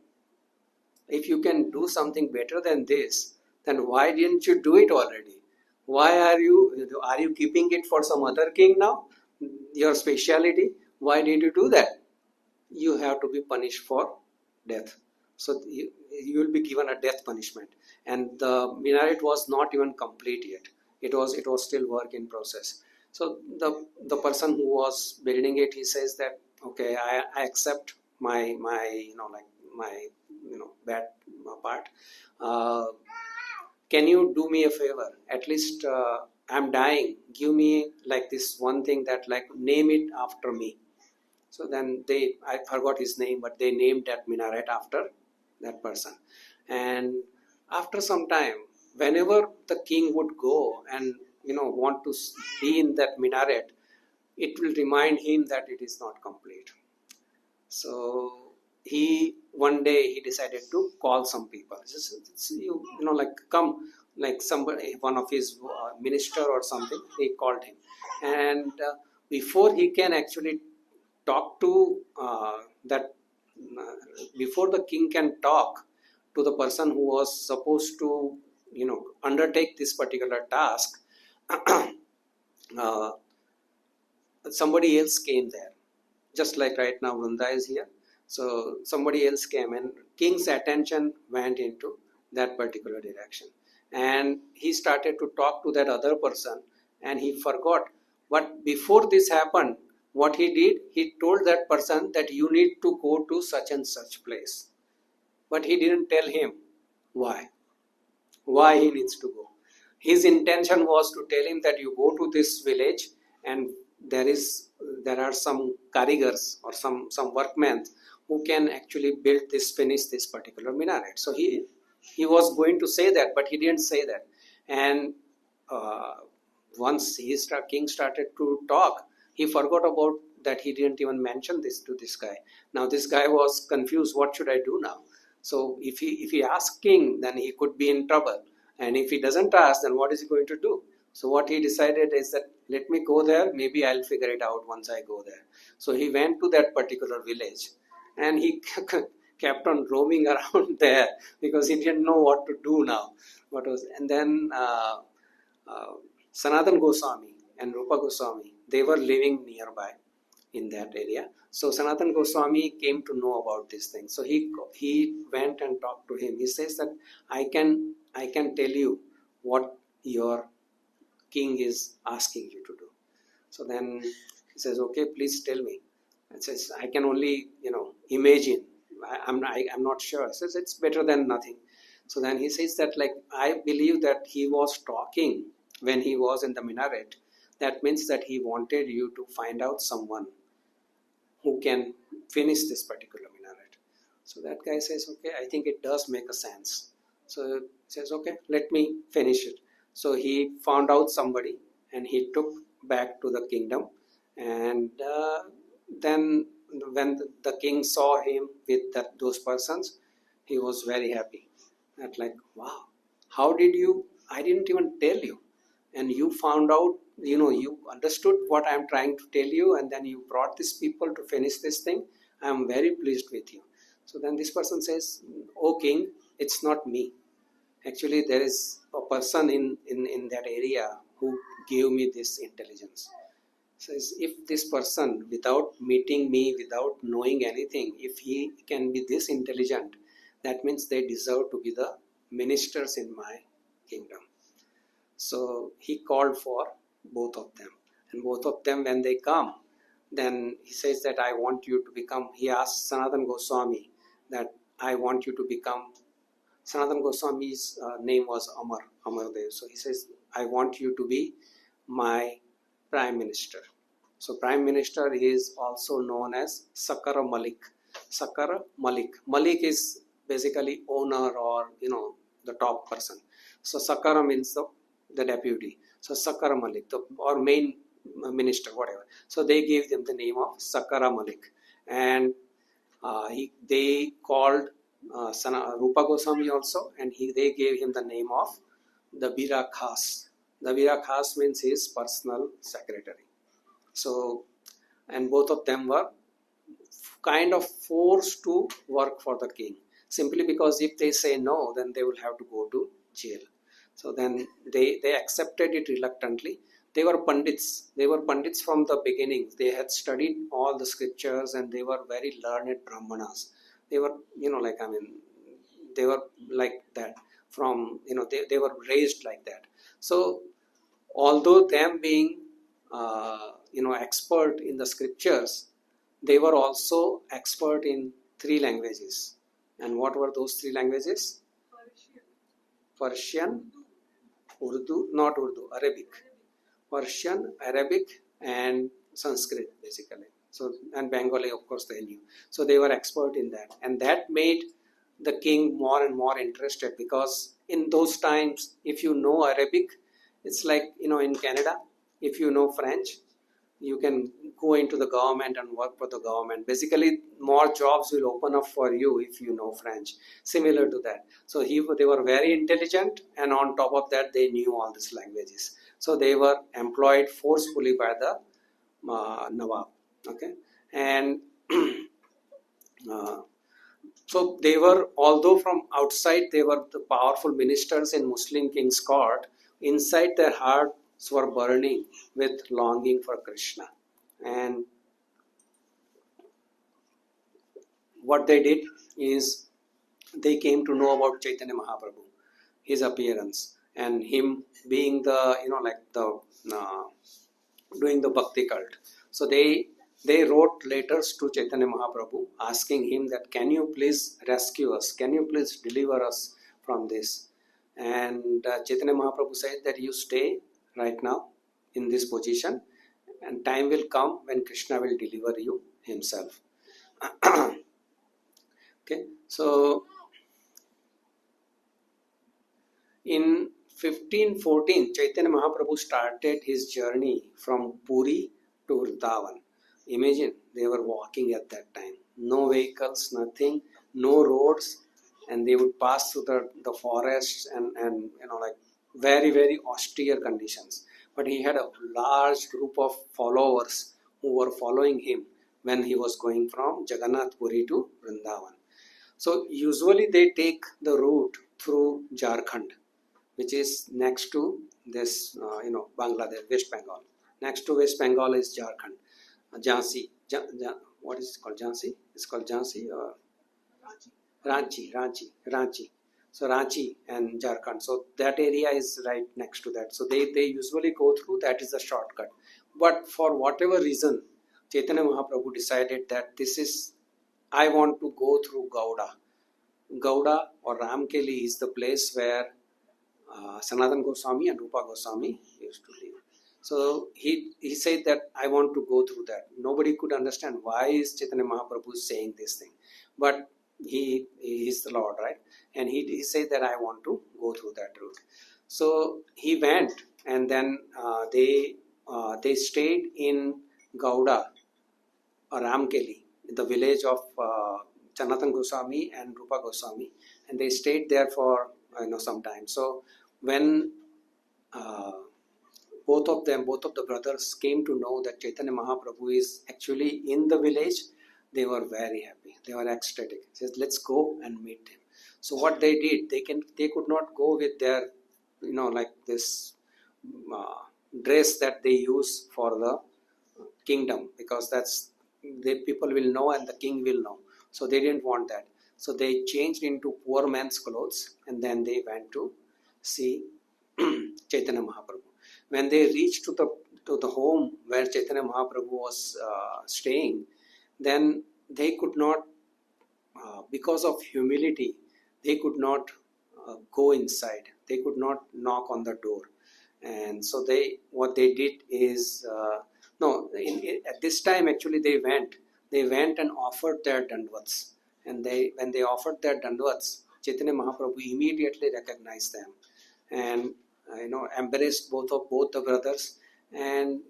if you can do something better than this, then why didn't you do it already? Why are you keeping it for some other king now? Your speciality, why did you do that? You have to be punished for death. So you will be given a death punishment. And the minaret was not even complete yet. It was still work in process. So the person who was building it, he says that okay, I accept my bad part. Can you do me a favor? At least I'm dying. Give me this one thing that name it after me. So then I forgot his name, but they named that minaret after that person. And after some time, whenever the king would go and want to be in that minaret, it will remind him that it is not complete. So one day he decided to call some people. Come, somebody, one of his minister or something. They called him, and before he can actually talk to that, before the king can talk to the person who was supposed to undertake this particular task, somebody else came there. Just like right now Vrunda is here, So somebody else came, and king's attention went into that particular direction, and he started to talk to that other person, and he forgot. But before this happened, what he did, he told that person that you need to go to such and such place, but he didn't tell him why he needs to go. His intention was to tell him that you go to this village, and there are some karigars or some workmen who can actually finish this particular minaret. So he was going to say that, but he didn't say that. And uh, once king started to talk, he forgot about that. He didn't even mention this to this guy. Now this guy was confused. What should I do now? So if he asks king, then he could be in trouble. And if he doesn't ask, then what is he going to do? So what he decided is that let me go there. Maybe I'll figure it out once I go there. So he went to that particular village, and he kept on roaming around there because he didn't know what to do now. And then Sanatan Goswami and Rupa Goswami, they were living nearby in that area. So Sanatan Goswami came to know about this thing. So he went and talked to him. He says that I can tell you what your king is asking you to do. So then he says, okay, please tell me. It says, I can only imagine. I'm not sure. He says it's better than nothing. So then he says that, like, I believe that he was talking when he was in the minaret. That means that he wanted you to find out someone who can finish this particular minaret. So that guy says, okay, I think it does make a sense. So he says, okay, let me finish it. So he found out somebody, and he took back to the kingdom. And then when the king saw him with those persons, he was very happy. That, like, wow, how did you, I didn't even tell you, and you found out, you understood what I'm trying to tell you, and then you brought these people to finish this thing. I am very pleased with you. So then this person says, oh king, it's not me. Actually, there is a person in that area who gave me this intelligence. Says, if this person, without meeting me, without knowing anything, if he can be this intelligent, that means they deserve to be the ministers in my kingdom. So he called for both of them. And both of them, when they come, then he says that I want you to become, he asked Sanatan Goswami that I want you to become, Sanatan Goswami's name was Amardev. So he says, I want you to be my prime minister. So prime minister is also known as Sakara Malik. Sakara Malik. Malik is basically owner, or the top person. So Sakara means the deputy. So Sakara Malik, or main minister, whatever. So they gave them the name of Sakara Malik. And they called Rupa Goswami also, and they gave him the name of the Bira Khas. The Bira Khas means his personal secretary. So, and both of them were kind of forced to work for the king, simply because if they say no, then they will have to go to jail. So then they accepted it reluctantly. They were pandits. They were pandits from the beginning. They had studied all the scriptures, and they were very learned brahmanas. They were, they were like that from, they were raised like that. So although them being, expert in the scriptures, they were also expert in 3 languages. And what were those 3 languages? Persian, Urdu, not Urdu, Arabic. Persian, Arabic, and Sanskrit, basically. So, and Bengali, of course, they knew. So they were expert in that. And that made the king more and more interested, because in those times, if you know Arabic, it's like, in Canada, if you know French, you can go into the government and work for the government. Basically, more jobs will open up for you if you know French. Similar to that. So they were very intelligent, and on top of that, they knew all these languages. So they were employed forcefully by the Nawab. Okay, and so they were, although from outside they were the powerful ministers in Muslim king's court, inside their hearts were burning with longing for Krishna. And what they did is they came to know about Chaitanya Mahaprabhu, his appearance, and him being the uh, doing the bhakti cult. So they wrote letters to Chaitanya Mahaprabhu asking him that, can you please rescue us? Can you please deliver us from this? And Chaitanya Mahaprabhu said that you stay right now in this position, and time will come when Krishna will deliver you himself. Okay, so in 1514, Chaitanya Mahaprabhu started his journey from Puri to Vrindavan. Imagine, they were walking at that time. No vehicles, nothing, no roads, and they would pass through the forests and very, very austere conditions. But he had a large group of followers who were following him when he was going from Jagannath Puri to Vrindavan. So usually they take the route through Jharkhand, which is next to this, Bangladesh, West Bengal. Next to West Bengal is Jharkhand, Jhansi. What is it called? Jhansi? It's called Jhansi or Ranchi. So Ranchi and Jharkhand. So that area is right next to that. So they usually go through. That is the shortcut. But for whatever reason, Chaitanya Mahaprabhu decided that I want to go through Gauda. Gauda or Ramkeli is the place where Sanatana Goswami and Rupa Goswami used to live. So he said that I want to go through that. Nobody could understand why is Chaitanya Mahaprabhu saying this thing. But he is the Lord, right? And he said that I want to go through that route. So he went, and then they stayed in Gauda or Ramkeli, the village of Sanatana Goswami and Rupa Goswami, and they stayed there for some time. So when both of the brothers came to know that Chaitanya Mahaprabhu is actually in the village, they were very happy. They were ecstatic. They said, let's go and meet him. So what they did, they could not go with their this dress that they use for the kingdom, because that's the people will know and the king will know. So they didn't want that. So they changed into poor man's clothes, and then they went to see Chaitanya Mahaprabhu. When they reached to the home where Chaitanya Mahaprabhu was staying, then they could not, because of humility, they could not go inside. They could not knock on the door. And so what they did is, at this time actually they went and offered their dandavats. And when they offered their dandavats, Chaitanya Mahaprabhu immediately recognized them and embraced both the brothers, and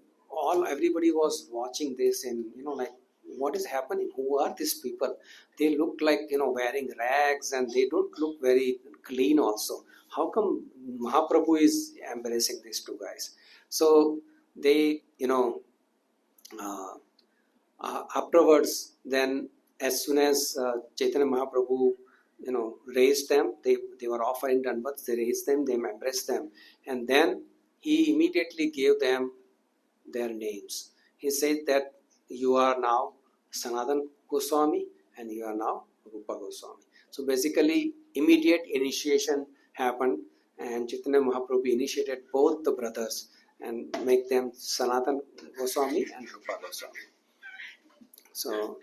everybody was watching this, and what is happening? Who are these people? They look like wearing rags, and they don't look very clean also. How come Mahaprabhu is embracing these two guys? So they afterwards, then as soon as Chaitanya Mahaprabhu raised them, they were offering danvats, they raised them, they embraced them, and then he immediately gave them their names. He said that you are now Sanatana Goswami and you are now Rupa Goswami. So basically immediate initiation happened, and Chaitanya Mahaprabhu initiated both the brothers and make them Sanatana Goswami and Rupa Goswami. So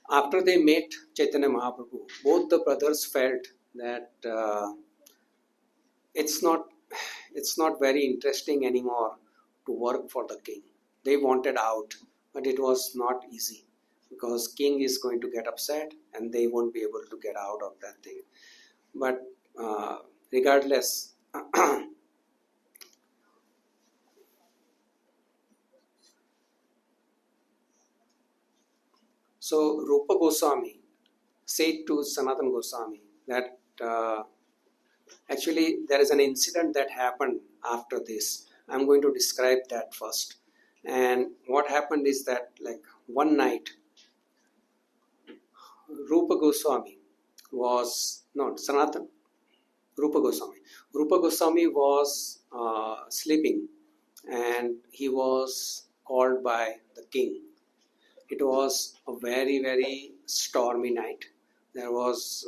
after they met Chaitanya Mahaprabhu, both the brothers felt that it's not very interesting anymore to work for the king. They wanted out, but it was not easy, because king is going to get upset and they won't be able to get out of that thing. But regardless, so Rupa Goswami said to Sanatana Goswami that actually there is an incident that happened after this. I'm going to describe that first. And what happened is that, like, one night Rupa Goswami was Rupa Goswami was sleeping, and he was called by the king. It was a very, very stormy night. There was,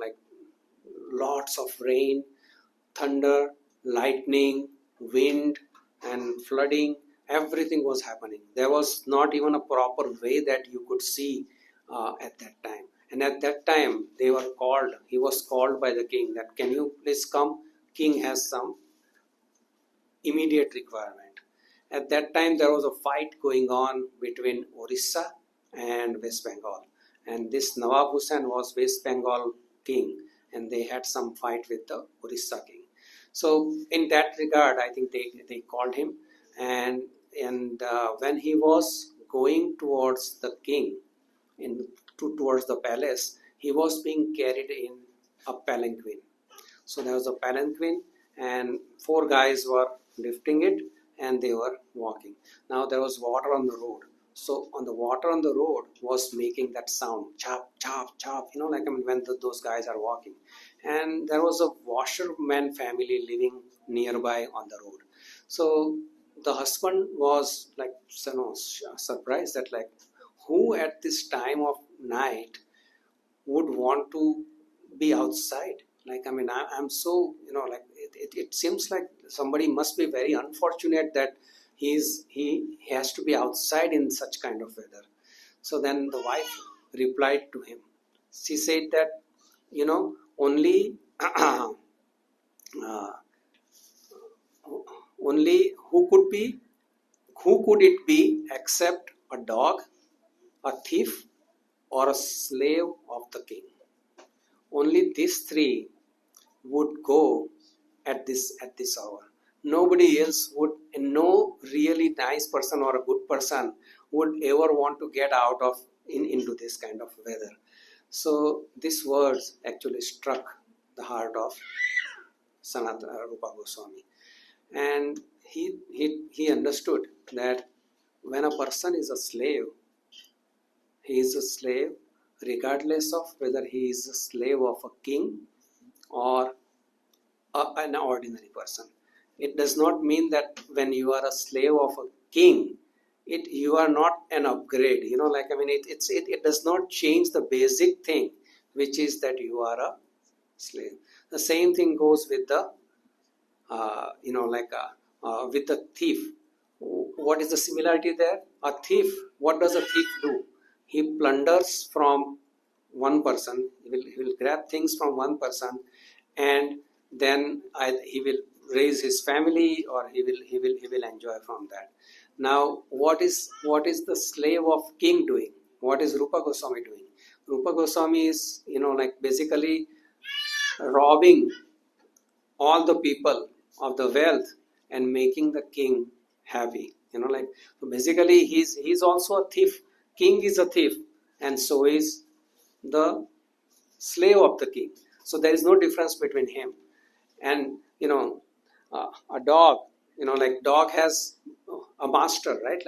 like lots of rain, thunder, lightning, wind, and flooding. Everything was happening. There was not even a proper way that you could see at that time. And at that time, he was called by the king that, can you please come? King has some immediate requirement. At that time, there was a fight going on between Orissa and West Bengal. And this Nawab Hussain was West Bengal king, and they had some fight with the Orissa king. So in that regard, I think they called him, and when he was going towards the king, towards the palace, he was being carried in a palanquin. So there was a palanquin, and 4 guys were lifting it, and they were walking. Now there was water on the road. So on the water on the road was making that sound, chop, chop, chop, when those guys are walking. And there was a washerman family living nearby on the road. So the husband was like, surprised that who at this time of night would want to be outside. I'm so, it seems like somebody must be very unfortunate that he has to be outside in such kind of weather. So then the wife replied to him. She said that, only only who could it be except a dog, a thief, or a slave of the king? Only these 3 would go at this hour. Nobody else would, no really nice person or a good person would ever want to get out of into this kind of weather. So these words actually struck the heart of Sanatana Rupa Goswami, and he understood that when a person is a slave, he is a slave regardless of whether he is a slave of a king or an ordinary person. It does not mean that when you are a slave of a king, you are not an upgrade. It does not change the basic thing, which is that you are a slave. The same thing goes with the with the thief. What is the similarity there? A thief, what does a thief do? He plunders from one person. He will grab things from one person, and then he will raise his family, or he will enjoy from that. Now, what is the slave of king doing? What is Rupa Goswami doing? Rupa Goswami is basically robbing all the people of the wealth and making the king happy. So basically he's also a thief. King is a thief, and so is the slave of the king. So there is no difference between him and a dog. Dog has a master, right?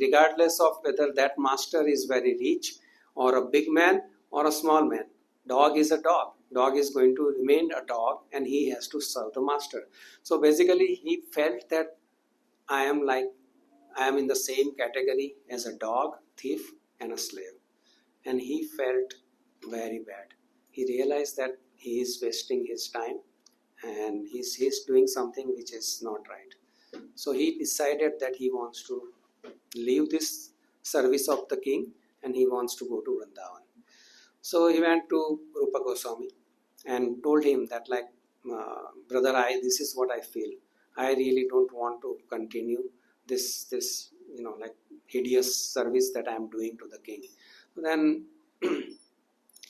Regardless of whether that master is very rich or a big man or a small man, dog is a dog. Dog is going to remain a dog, and he has to serve the master. So basically he felt that I am in the same category as a dog, thief, and a slave. And he felt very bad. He realized that he is wasting his time, and he's doing something which is not right. So he decided that he wants to leave this service of the king, and he wants to go to Vrindavan. So he went to Rupa Goswami and told him that brother, this is what I feel. I really don't want to continue this hideous service that I am doing to the king. Then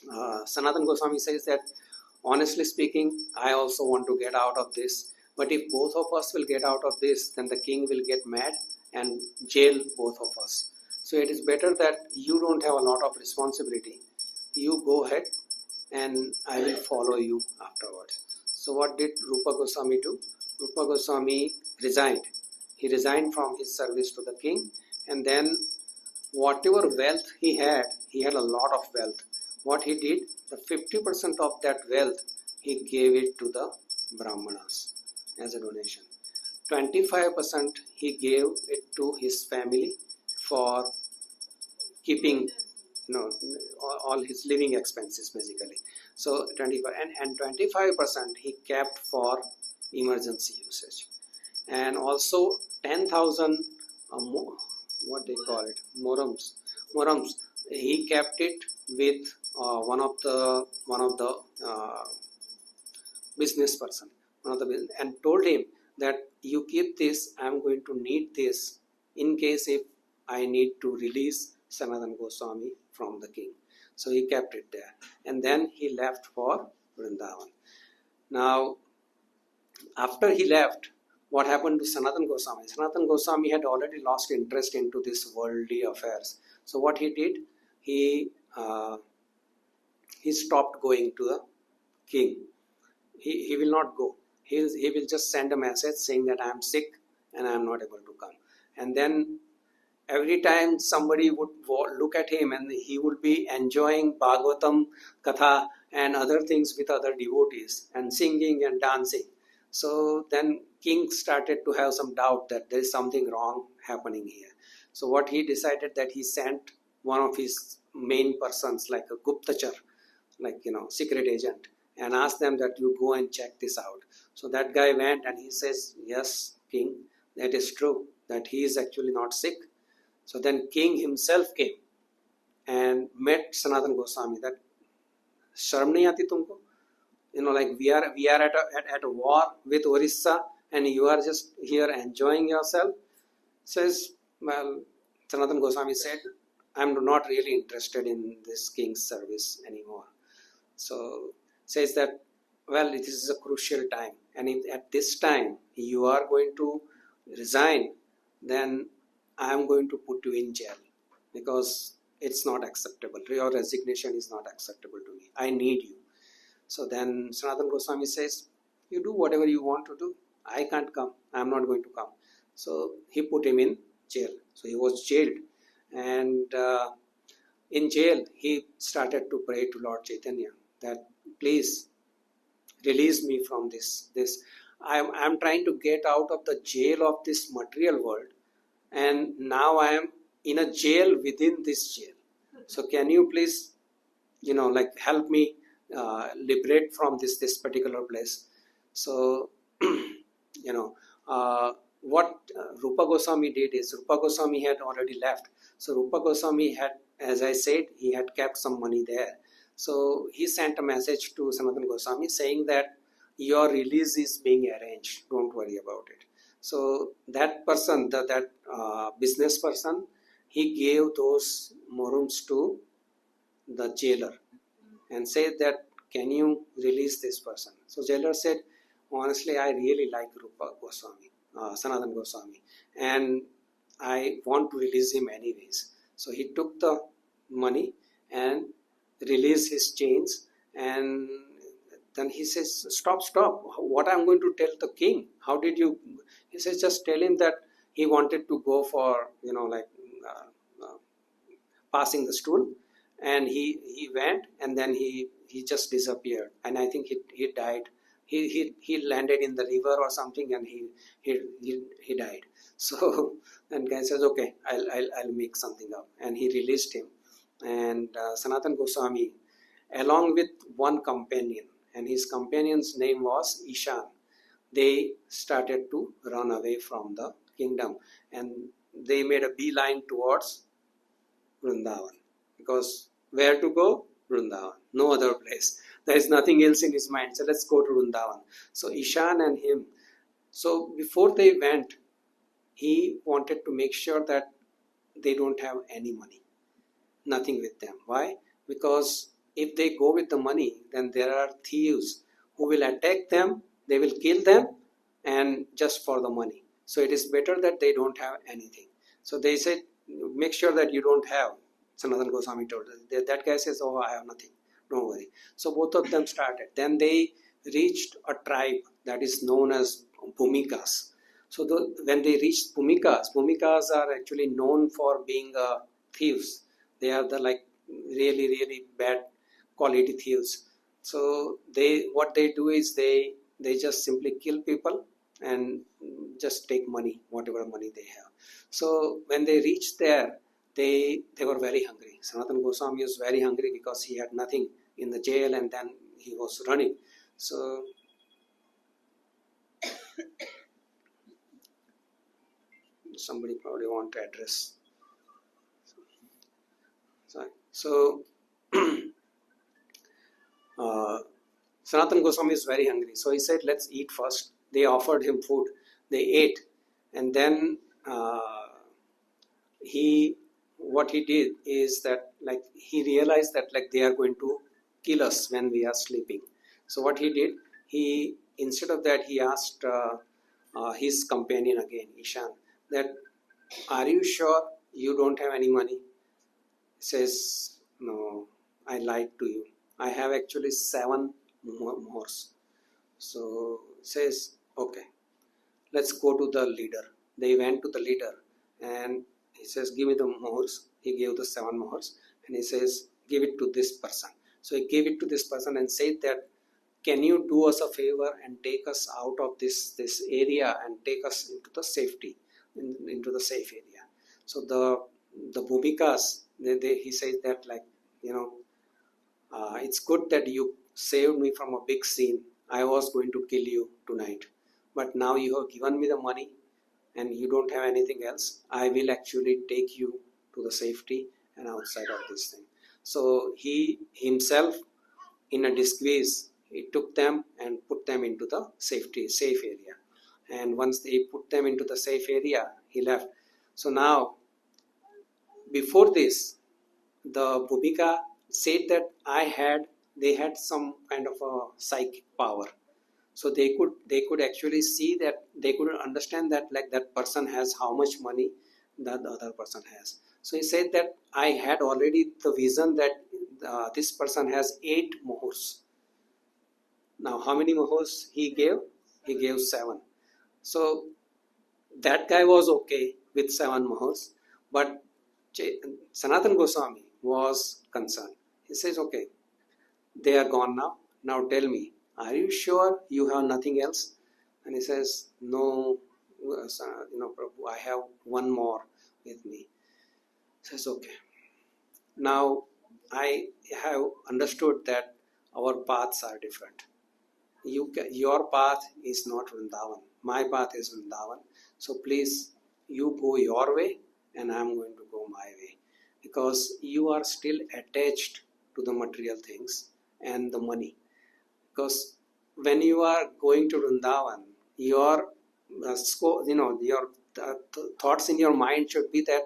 Sanatana Goswami says that, honestly speaking, I also want to get out of this. But if both of us will get out of this, then the king will get mad and jail both of us. So it is better that you don't have a lot of responsibility. You go ahead, and I will follow you afterwards. So what did Rupa Goswami do? Rupa Goswami resigned. He resigned from his service to the king, and then whatever wealth he had a lot of wealth. What he did, the 50% of that wealth, he gave it to the Brahmanas as a donation. 25% he gave it to his family for keeping, all his living expenses basically. So 25 and 25% he kept for emergency usage, and also 10,000 what they call it, morums he kept it with one of the business person, and told him that you keep this, I am going to need this in case if I need to release Sanatana Goswami from the king. So he kept it there, and then he left for Vrindavan. Now, after he left, what happened to Sanatana Goswami? Sanatana Goswami had already lost interest into this worldly affairs. So what he did, he stopped going to the king. He will not go. He will just send a message saying that I am sick and I am not able to come. And then every time somebody would look at him, and he would be enjoying Bhagavatam, Katha and other things with other devotees and singing and dancing. So then king started to have some doubt that there is something wrong happening here. So what he decided, that he sent one of his main persons, like a Guptachar, like secret agent, and asked them that you go and check this out. So that guy went, and he says, yes, king, that is true, that he is actually not sick. So then king himself came and met Sanatana Goswami, that sharm nahi aati tumko? Like we are at a war with Orissa, and you are just here enjoying yourself. Says, well, Sanatana Goswami said, I'm not really interested in this king's service anymore. So says that, well, this is a crucial time, and if at this time you are going to resign, then I am going to put you in jail, because it's not acceptable. Your resignation is not acceptable to me. I need you. So then Sanatana Goswami says, you do whatever you want to do. I can't come. I am not going to come. So he put him in jail. So he was jailed, and in jail he started to pray to Lord Chaitanya that please release me from this. I'm trying to get out of the jail of this material world, and now I am in a jail within this jail. So can you please, help me liberate from this particular place? So, what Rupa Goswami did is, Rupa Goswami had already left. So Rupa Goswami had, as I said, he had kept some money there. So he sent a message to Sanatana Goswami saying that your release is being arranged. Don't worry about it. So that person, that business person, he gave those morums to the jailer and said that, can you release this person? So jailer said, honestly, I really like Rupa Goswami, Sanatana Goswami, and I want to release him anyways. So he took the money and released his chains, and then he says, stop, what I'm going to tell the king? How did you? He says, just tell him that he wanted to go for, passing the stool, and he went, and then he just disappeared, and I think he died. He landed in the river or something, and he died. So and guy says, okay, I'll make something up, and he released him. And Sanatana Goswami, along with one companion, and his companion's name was Ishan, they started to run away from the kingdom, and they made a beeline towards Vrindavan, because where to go? Vrindavan, no other place. There is nothing else in his mind, so let's go to Vrindavan. So Ishan and him, so before they went, he wanted to make sure that they don't have any money, nothing with them. Why? Because if they go with the money, then there are thieves who will attack them, they will kill them, and just for the money. So it is better that they don't have anything. So they said, make sure that you don't have. Sanatana Goswami told us. That guy says, oh, I have nothing, don't worry. So both of them started. Then they reached a tribe that is known as Bhumikas. So when they reached Bhumikas are actually known for being thieves. They are the really, really bad quality thieves. So what they do is they just simply kill people and just take money, whatever money they have. So when they reached there, they were very hungry. Sanatana Goswami was very hungry because he had nothing in the jail and then he was running. So somebody probably want to address. Sorry. So Sanatana Goswami is very hungry. So he said, let's eat first. They offered him food. They ate. And then what he did is that like he realized that like they are going to kill us when we are sleeping. So what he did, he instead of that he asked his companion again, Ishan, that are you sure you don't have any money? He says, no, I lied to you. I have actually 7 mohors. So says, okay, let's go to the leader. They went to the leader and he says, give me the mohors. He gave the 7 mohors and he says, give it to this person. So he gave it to this person and said that, can you do us a favor and take us out of this area and take us into the safety, into the safe area. So the bhumikas, he says that like, it's good that you saved me from a big scene. I was going to kill you tonight, but now you have given me the money and you don't have anything else. I will actually take you to the safety and outside of this thing. So he himself, in a disguise, he took them and put them into the safe area. And once they put them into the safe area, he left. So now, before this, the Bhumika said that they had some kind of a psychic power. So they could actually see that, they could understand that like that person has how much money that the other person has. So he said that I had already the vision that this person has 8 mohors. Now how many mohors he gave? He gave 7. So that guy was okay with 7 mohors, but Sanatana Goswami was concerned. He says, okay, they are gone now. Now tell me, are you sure you have nothing else? And he says, no, Prabhu, I have 1 more with me. He says, okay. Now I have understood that our paths are different. Your path is not Vrindavan. My path is Vrindavan. So please, you go your way and I am going to go my way. Because you are still attached to the material things and the money. Because when you are going to Vrindavan, your thoughts in your mind should be that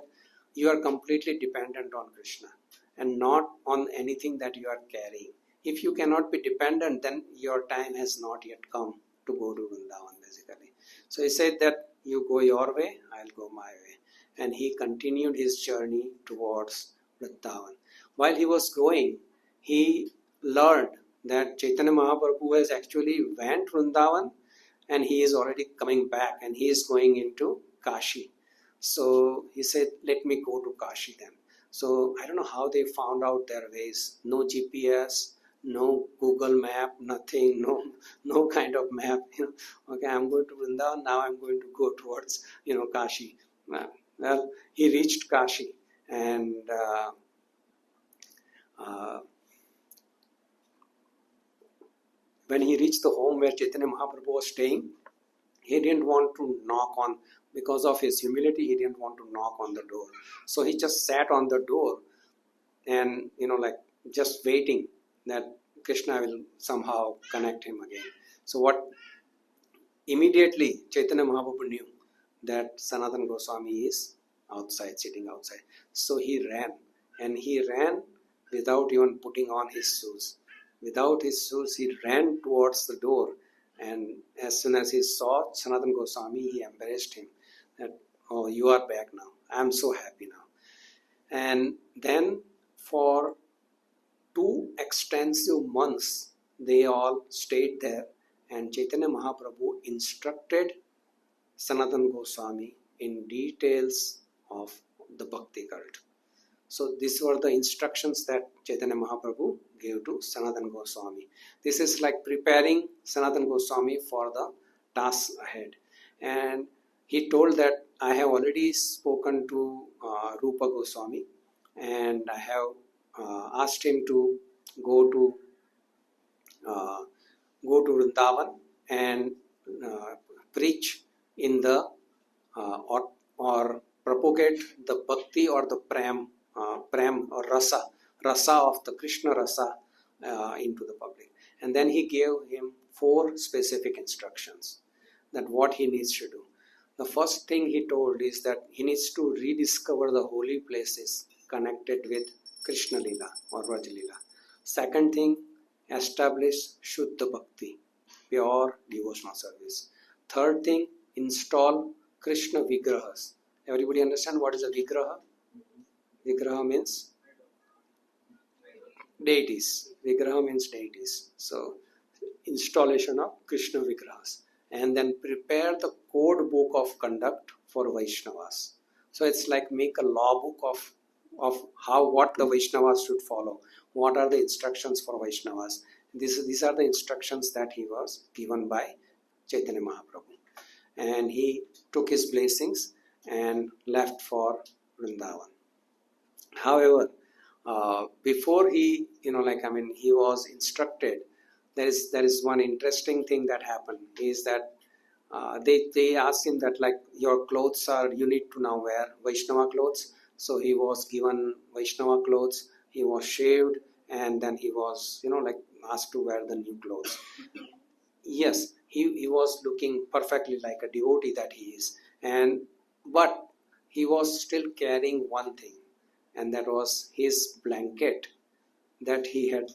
you are completely dependent on Krishna and not on anything that you are carrying. If you cannot be dependent, then your time has not yet come to go to Vrindavan, basically. So he said that you go your way, I'll go my way. And he continued his journey towards Vrindavan. While he was going, he learned that Chaitanya Mahaprabhu has actually went Vrindavan and he is already coming back and he is going into Kashi. So he said, let me go to Kashi then. So I don't know how they found out their ways. No GPS, no Google map, nothing, no kind of map. Okay, I'm going to Vrindavan, now I'm going to go towards, Kashi. Well, he reached Kashi and when he reached the home where Chaitanya Mahaprabhu was staying, he didn't want to knock on, because of his humility, he didn't want to knock on the door. So he just sat on the door and, just waiting that Krishna will somehow connect him again. So immediately Chaitanya Mahaprabhu knew that Sanatana Goswami is outside, sitting outside. So he ran, and he ran without even putting on his shoes. Without his shoes, he ran towards the door, and as soon as he saw Sanatana Goswami, he embraced him. That, oh, you are back now. I am so happy now. And then for 2 extensive months, they all stayed there, and Chaitanya Mahaprabhu instructed Sanatana Goswami in details of the Bhakti cult. So these were the instructions that Chaitanya Mahaprabhu gave to Sanatana Goswami. This is like preparing Sanatana Goswami for the tasks ahead. And he told that I have already spoken to Rupa Goswami, and I have asked him to go to uh, Vrindavan and uh, preach in the or propagate the bhakti or the prem or rasa of the Krishna rasa into the public. And then he gave him 4 specific instructions that what he needs to do. The first thing he told is that he needs to rediscover the holy places connected with Krishna Lila or Vraj Lila. Second thing, establish Shuddha Bhakti, pure devotional service. Third thing, install Krishna Vigrahas. Everybody understand what is a Vigraha? Vigraha means deities. Vigraha means deities. So, installation of Krishna Vigrahas. And then prepare the code book of conduct for Vaishnavas. So it's like make a law book of what the Vaishnavas should follow. What are the instructions for Vaishnavas? These are the instructions that he was given by Chaitanya Mahaprabhu. And he took his blessings and left for Vrindavan. However, before he, he was instructed. There is one interesting thing that happened is that they asked him that like your clothes are you need to now wear Vaishnava clothes. So he was given Vaishnava clothes. He was shaved and then he was asked to wear the new clothes. Yes, he was looking perfectly like a devotee that he is, but he was still carrying one thing, and that was his blanket that he had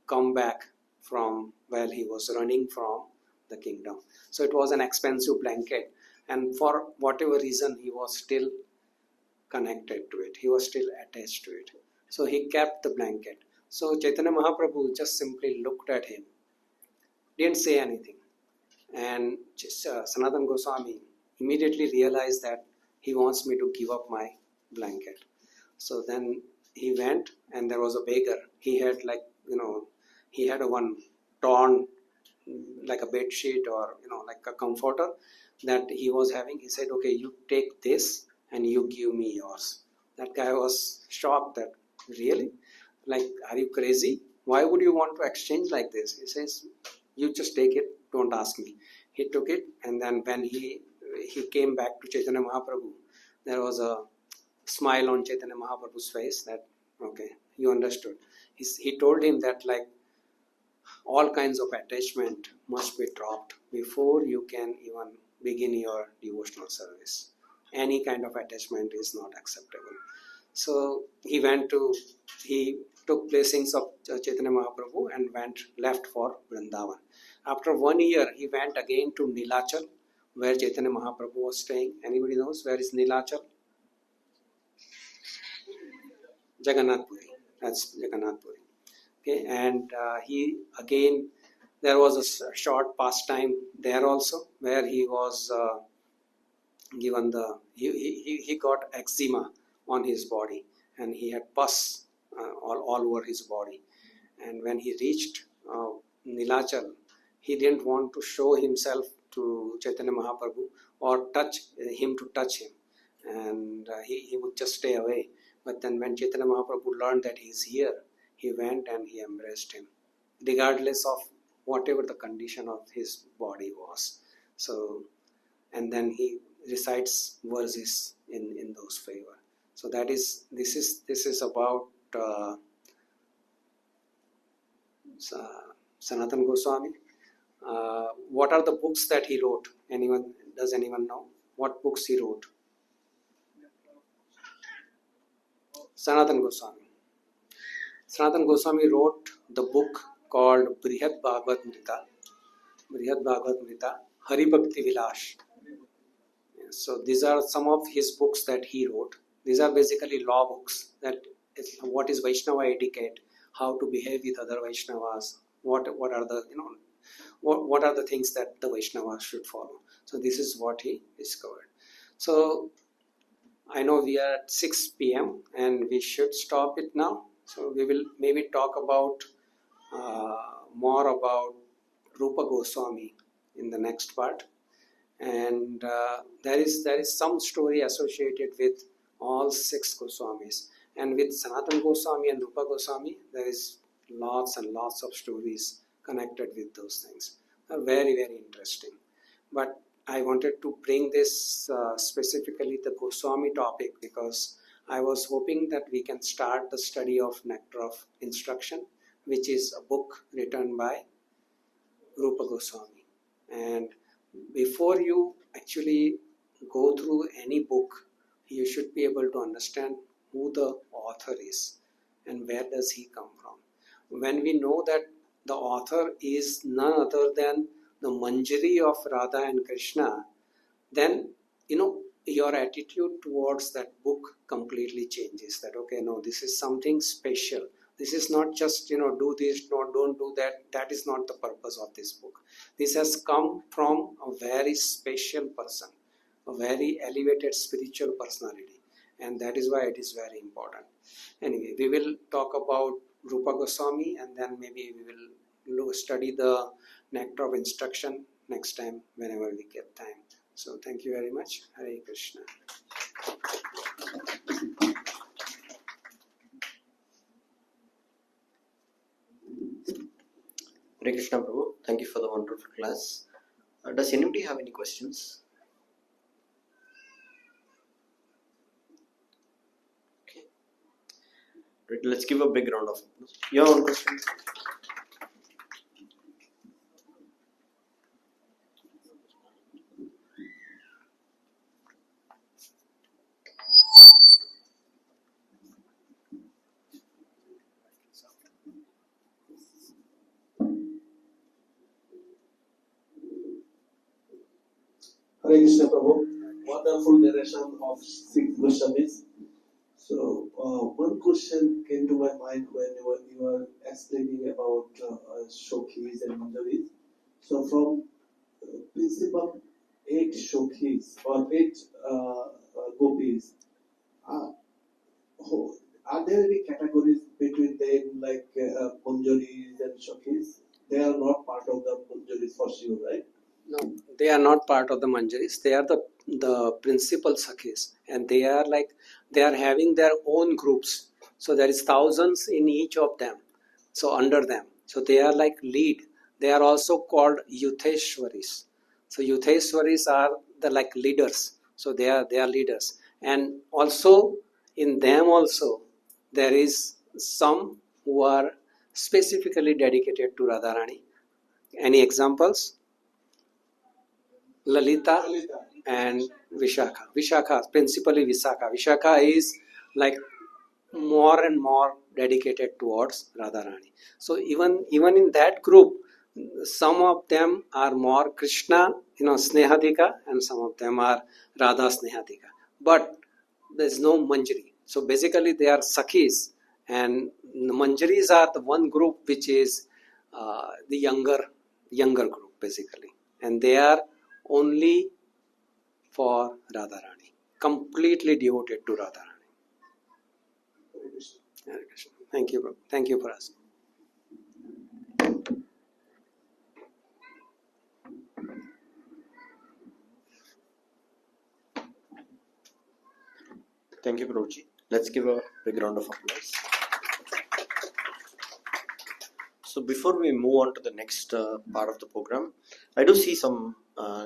come back from while he was running from the kingdom. So it was an expensive blanket, and for whatever reason he was still connected to it, he was still attached to it. So he kept the blanket. So Chaitanya Mahaprabhu just simply looked at him, didn't say anything, and Sanatana Goswami immediately realized that he wants me to give up my blanket. So then he went, and there was a beggar. He had he had a one torn like a bed sheet or like a comforter that he was having. He said, "Okay, you take this and you give me yours." That guy was shocked that really, like, are you crazy? Why would you want to exchange like this? He says, "You just take it. Don't ask me." He took it, and then when he came back to Chaitanya Mahaprabhu, there was a smile on Chaitanya Mahaprabhu's face that, okay, you understood. He told him that like all kinds of attachment must be dropped before you can even begin your devotional service. Any kind of attachment is not acceptable. So he took blessings of Chaitanya Mahaprabhu and left for Vrindavan. After 1 year, he went again to Nilachal, where Chaitanya Mahaprabhu was staying. Anybody knows where is Nilachal? Jagannath Puri. That's Jagannath Puri. Okay, and there was a short pastime there also, where he was given he got eczema on his body, and he had pus all over his body. And when he reached Nilachal, he didn't want to show himself to Chaitanya Mahaprabhu or touch him, and he would just stay away. But then when Chaitanya Mahaprabhu learned that he is here, he went and he embraced him, regardless of whatever the condition of his body was. So, and then he recites verses in those favor. So this is about Sanatana Goswami. What are the books that he wrote? Does anyone know what books he wrote? Sanatana Goswami. Sanatana Goswami wrote the book called Brihad Bhagavad Mrita, Hari Bhakti Vilash. So these are some of his books that he wrote. These are basically law books, that is what is Vaishnava etiquette, how to behave with other Vaishnavas, what are the what are the things that the Vaishnavas should follow. So this is what he discovered. So I know we are at 6 p.m. and we should stop it now. So we will maybe talk about more about Rupa Goswami in the next part. and there is some story associated with all 6 Goswamis, and with Sanatana Goswami and Rupa Goswami there is lots and lots of stories connected with those things. Are very, very interesting. But I wanted to bring this specifically the Goswami topic because I was hoping that we can start the study of Nectar of Instruction, which is a book written by Rupa Goswami. And before you actually go through any book, you should be able to understand who the author is and where does he come from. When we know that the author is none other than the Manjari of Radha and Krishna, then your attitude towards that book completely changes. That okay, no, this is something special. This is not just do this, no, don't do that. That is not the purpose of this book. This has come from a very special person, a very elevated spiritual personality, and that is why it is very important. Anyway, we will talk about Rupa Goswami, and then maybe we will study the Nectar of Instruction next time whenever we get time. So thank you very much. Hare Krishna. Hare Krishna Prabhu, thank you for the wonderful class. Does anybody have any questions? Okay. Right, let's give a big round of applause. You have one question? Hare Krishna Prabhu, wonderful narration of 6 Goswamis. So, one question came to my mind when you were explaining about Shokhis and Manjaris. So, from principle 8 Shokhis or 8 gopis, are there any categories between them like Manjaris and Shokhis? They are not part of the Manjaris for sure, right? No, they are not part of the Manjaris. They are the principal Sakhis, and they are having their own groups. So there is thousands in each of them. So under them, so they are like lead. They are also called Yutheshwaris. So Yutheshwaris are the like leaders. So they are leaders, and also in them also there is some who are specifically dedicated to Radharani. Any examples? Lalita and Vishakha. Vishakha, principally Vishakha. Vishakha is like more and more dedicated towards Radharani. So even in that group, some of them are more Krishna, Snehadika, and some of them are Radha Snehadika. But there is no Manjari. So basically they are Sakhis, and the Manjaris are the one group which is the younger group basically, and they are only for Radharani, completely devoted to Radharani. Hare Krishna. Thank you, Prabhu. Thank you for asking. Thank you, Prabhuji. Let's give a big round of applause. So before we move on to the next part of the program, I do see some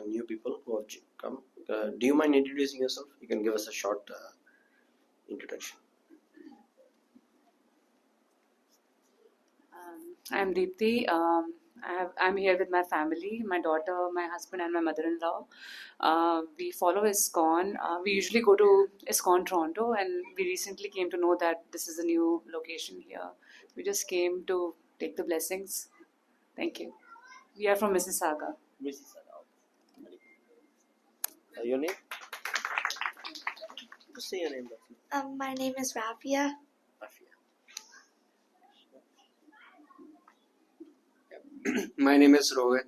new people who have come. Do you mind introducing yourself? You can give us a short introduction. I'm Deepthi. I'm here with my family, my daughter, my husband, and my mother-in-law. We follow ISKCON. We usually go to ISKCON Toronto, and we recently came to know that this is a new location here. We just came to take the blessings. Thank you. We are from Mississauga. Your name? Just say your name. My name is Rafia. My name is Rohit.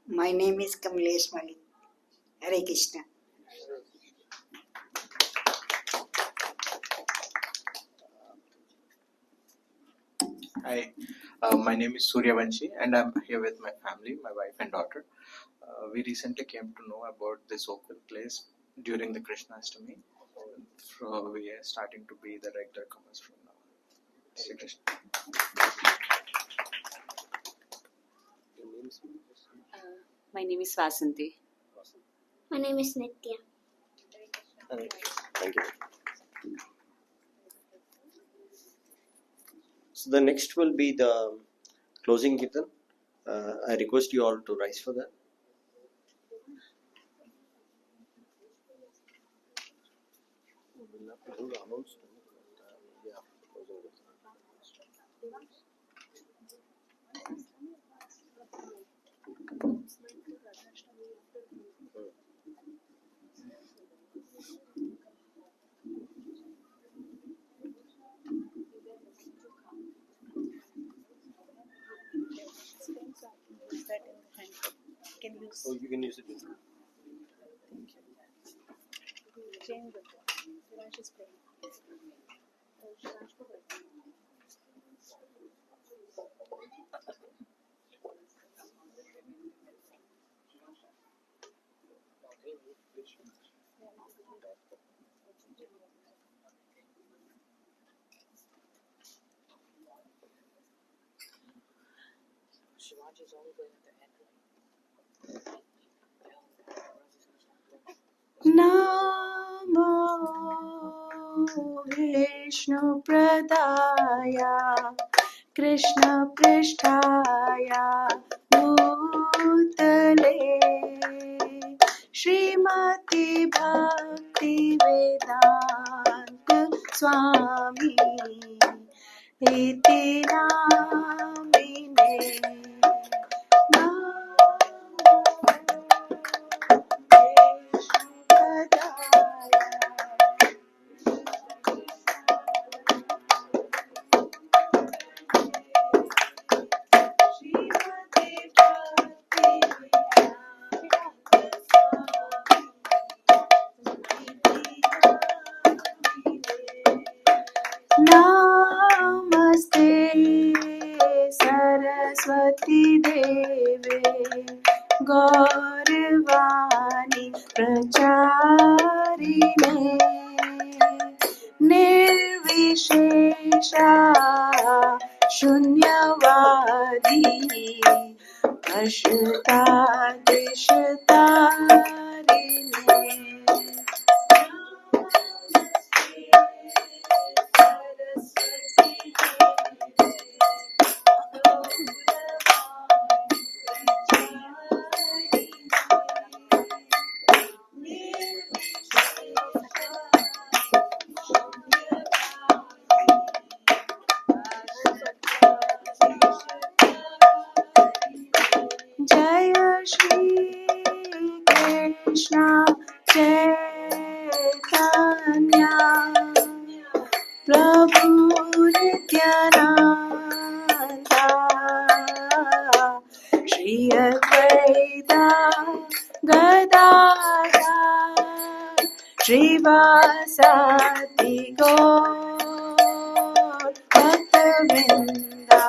My name is Kamlesh Malik. Hare Krishna. Hi. My name is Suryavanshi, and I'm here with my family, my wife and daughter. We recently came to know about this open place during the Krishnastami. So we are starting to be the regular comers from now. Sri Krishna. My name is Vasanti. My name is Nitya. Thank you. So the next will be the closing Kirtan. I request you all to rise for that. Oh, you can use it. Namo Vishnu Pradaya Krishna Prishtaya Bhutale Srimati Bhakti Vedanta Swami Iti Namine Namaste Saraswati Deve Gaurvani Pracharine Nirvishesha Shunyavadi Ashtadishatarine Jai Shri Krishna Chaitanya Prabhu Nityananda Shri Advaita Gadadhar Srivasati Gaur Bhaktavinda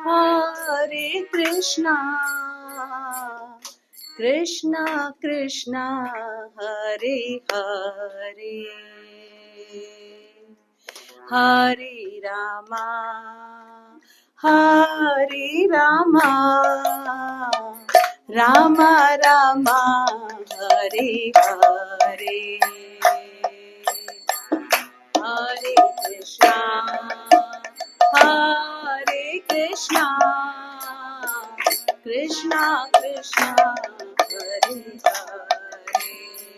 Hare Krishna, Krishna Krishna, Hare Hare, Hare Rama, Hare Rama, Rama Rama, Hare Hare. Hare Krishna, Hare Krishna, Krishna Krishna, Hare Hare,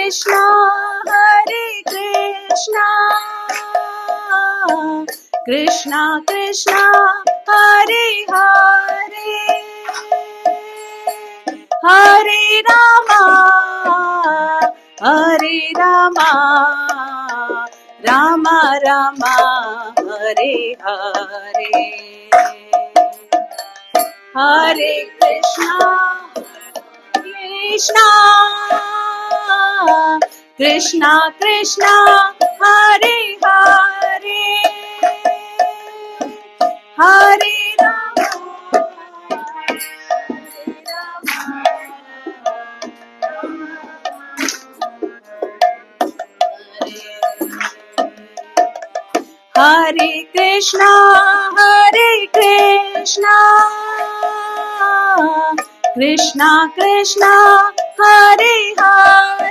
Krishna, Hare Krishna, Krishna Krishna, Hare Hare, Hare Rama, Hare Rama, Rama Rama, Hare Hare, Hare Krishna, Krishna, Krishna Krishna, Hare Hare, Hare Rama, Hare Krishna, Hare Krishna, Krishna Krishna, Hare Hare,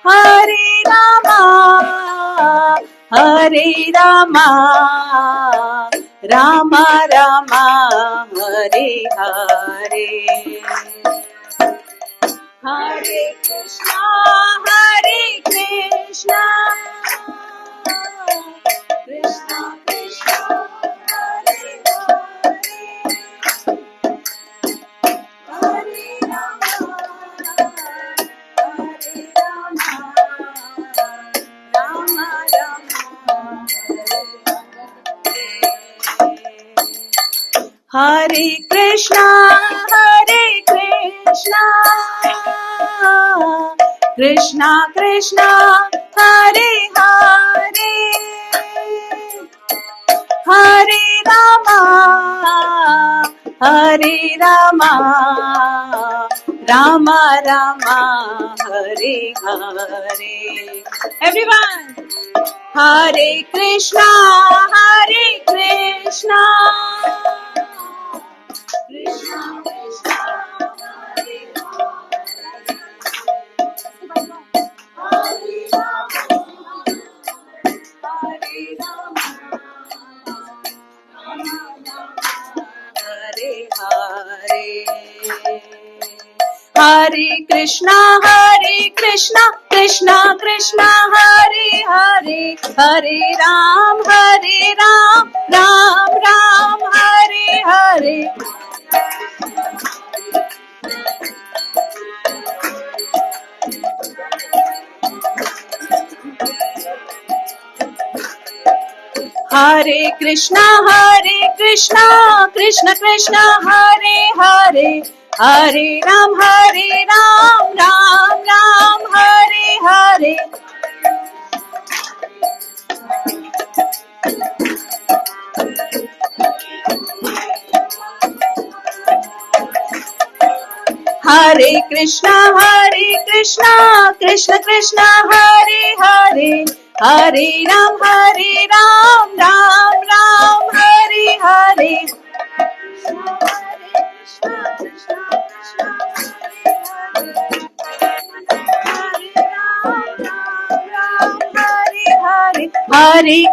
Hare Rama, Hare Rama, Rama Rama, Hare Hare, Hare Krishna, Hare Krishna, Krishna Krishna, Hare Hare, Hare Rama, Hare Rama, Rama Rama, Hare Krishna, Hare Krishna, Krishna Krishna, Hare Hare, Hare Rama, Hare Rama, Rama Rama, Hare Hare. Everyone, Hare Krishna, Hare Krishna, Krishna Krishna, Hare Hare, Hare Rama, Hare Hare, Hare Krishna, Hare Krishna, Krishna Krishna, Hare Hare, Hare Ram, Ram Ram, Hare Hare, Hare Krishna, Krishna Krishna, Hare Hare, Hare Ram, Ram Ram, Hare Hare, Hare Krishna, Krishna Krishna, Hare Hare, Hare Ram, Ram Ram, Hare Hare, Hare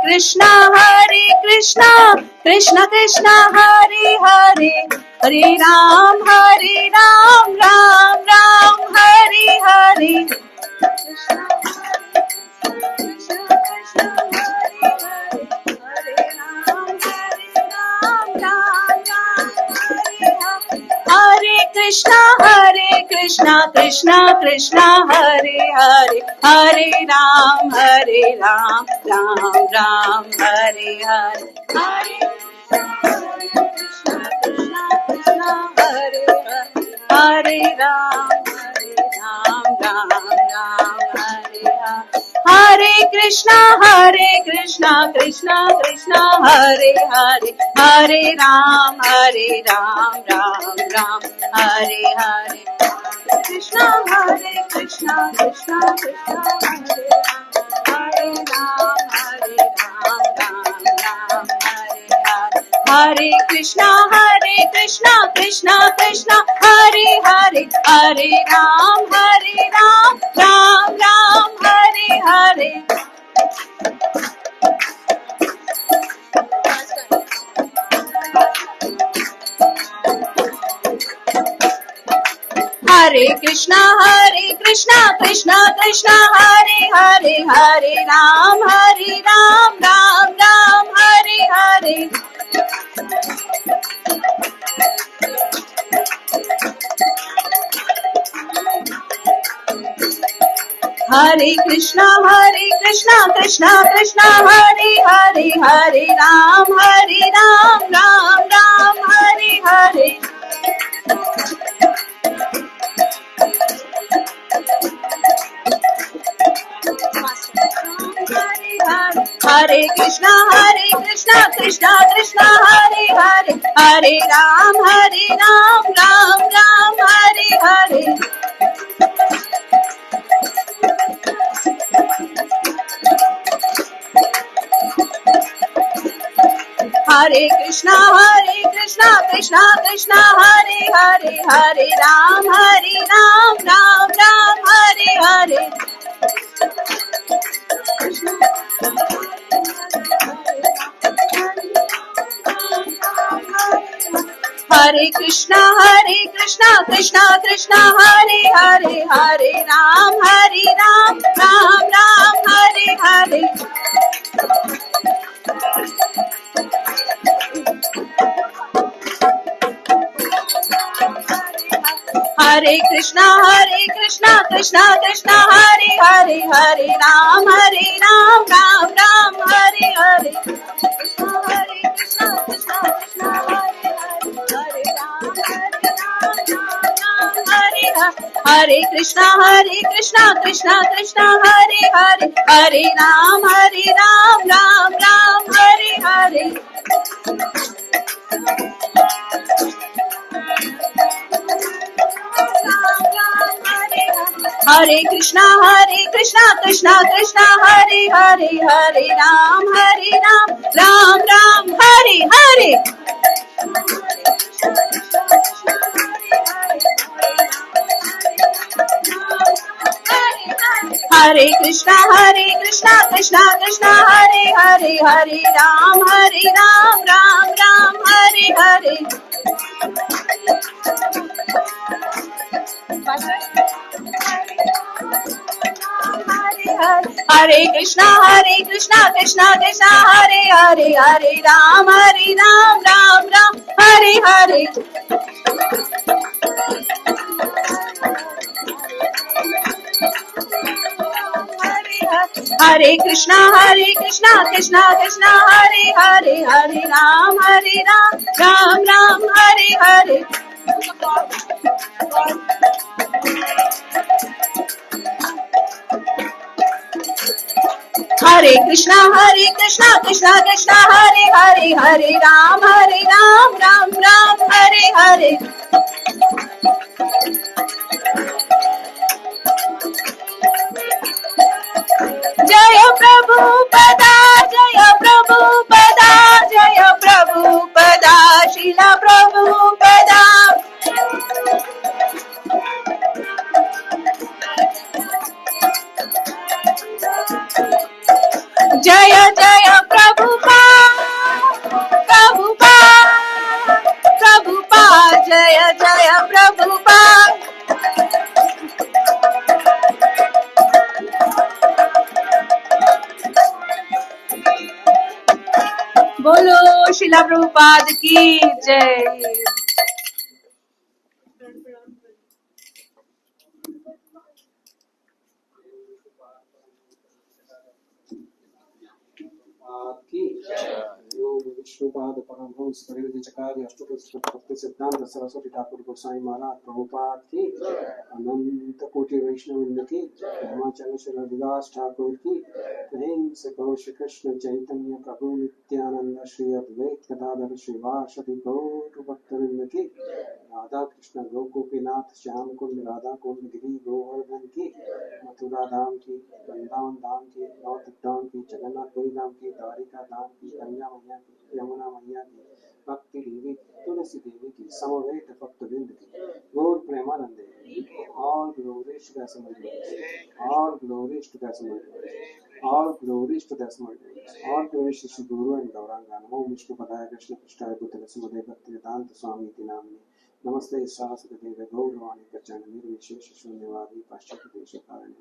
Krishna, Krishna Krishna, Hare Hare, Hare Ram, Ram Ram, Hare Hare, Hare Krishna, Krishna Krishna, Hare Hare, Hare Ram, Ram Ram, Hare Hare, Hare Krishna, Krishna Krishna, Hare Hare, Hare Ram, Ram Ram, Hare Hare, Hare Krishna, Krishna Krishna, Hare Hare, Hare Ram, Ram Ram, Hare Hare, Krishna, Krishna Krishna, Hare Hare, Ram, Ram Ram, Hare Hare, Hare Krishna, Krishna Krishna, Hare Hare, Hare Ram, Ram Ram, Hare Hare, Hare Krishna Krishna Krishna Hare Hare Hare Ram Ram Ram Hare Hare Hare Krishna Krishna Krishna Hare Hare Hare Ram Ram Ram Hare Hare Hare Krishna Krishna Krishna Hare Hare Hare Ram Ram Ram Hare Hare Hare Krishna Krishna Krishna Hare Hare Hare Ram Ram Ram Hare Hare Hare Krishna Krishna Krishna Hare Hare Hare Ram Ram Ram Hare Hare Hare Krishna Krishna Krishna Hare Hare Hare Ram Ram Ram Hare Hare Hare Krishna Krishna Hare Hare Hare Krishna Krishna Hare Hare Hare Ram Ram Ram Hare Hare Hare Krishna Krishna Hare Hare Hare Ram Ram Ram Hare Hare Hare Krishna Krishna Hare Hare Hare Ram Ram Ram Hare Hare Hare Krishna Krishna Hare Hare Hare Ram Ram Ram Hare Hare Hare Krishna Krishna Hare Hare Hare Ram Ram Hare Hare Hare Krishna Krishna Hare Hare Hare Ram Ram Ram Hare Hare Jaya Prabhupada Jaya Prabhupada Jaya Prabhupada Srila Prabhupada Jaya Jaya Prabhupada Prabhupada Jaya Jaya Prabhupada बोलो शिला प्रभुपाद की जय विष्णुपाद परमहंस परिवृतचार्य अष्टोत्तर सिद्धांत सरस्वती ठाकुर गोसाई महाराज प्रभुपाद की अनंत कोटि वैष्णव की धर्माचार्य श्री रविदास ठाकुर की प्रेम से कहो श्री कृष्ण चैतन्य प्रभु नित्यानंद श्री अद्वैत गदाधर श्रीवासदि गौर भक्तवृंद की राधा कृष्ण गोपीनाथ श्याम कुंड राधा कुंड गिरी गोवर्धन की मथुरा धाम की वृंदावन धाम की नवद्वीप धाम की जगन्नाथपुरी धाम की द्वारिका धाम की गंगा मैया की यमुना मैया की भक्ति देवी तुलसी देवी की समवेत भक्तवृंद की गौर Premanand all glories to the Assemblies, all glories to the Assemblies, all glories to the Assemblies, all glories to Shri Guru and Gauranga. Namo Vishnu Padaya Krishna Prasthaya Bhutala Sumade Bhaktivedanta Swami Iti Namne नमस्ते सहस्रदेव गौरवाणी प्रचंड निर्विशेष शून्यवादी पाश्चात्य देश कारण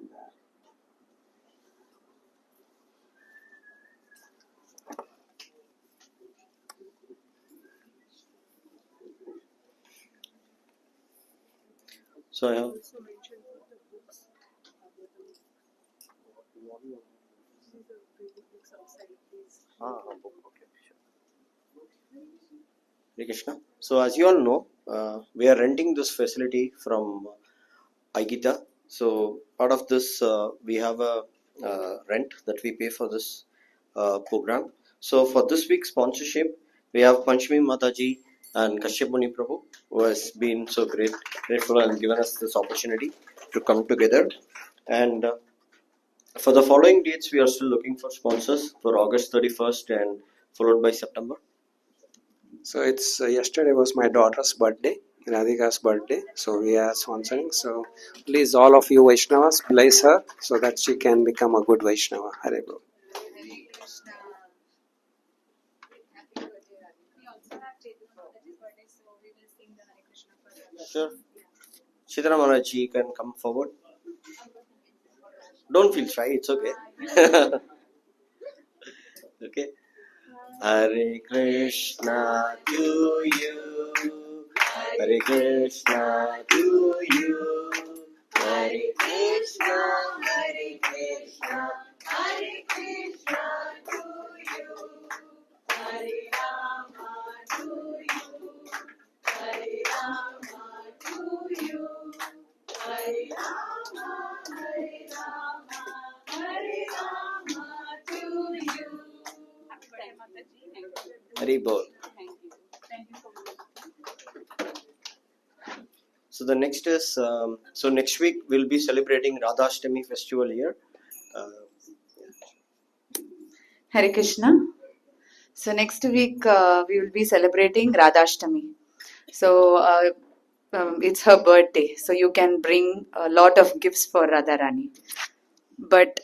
So I have Also mentioned for the books. These are the books outside, please. book. Okay, sure. Hare Krishna. So as you all know, we are renting this facility from Aikita. So part of this, we have a rent that we pay for this program. So for this week's sponsorship, we have Panchami Mataji and Kashyap Muni Prabhu, who has been so grateful and given us this opportunity to come together. And for the following dates, we are still looking for sponsors for August 31st and followed by September. So it's yesterday was my daughter's birthday, Radhika's birthday. So we are sponsoring. So please, all of you Vaishnavas, bless her so that she can become a good Vaishnava. Hare Bol. Happy birthday, Radhika. We also have Chetu's birthday, so we will sing the Hare Krishna for her. Sure. Chitra Maraji can come forward. Don't feel shy, it's okay. Okay. Hare Krishna to you. Hare Krishna to you. Hare Krishna, Hare Krishna, Hare Krishna to you. Hare Rama to you. Hare Rama to you. Hare Rama, Hare Rama, Hare Rama to you. Happy birthday, Mataji. Thank you. Hari Bol. Thank you. Thank you so much. So the next is so next week we'll be celebrating Radhashtami festival here. Hare Krishna. So next week we will be celebrating Radhashtami. So it's her birthday. So you can bring a lot of gifts for Radharani. But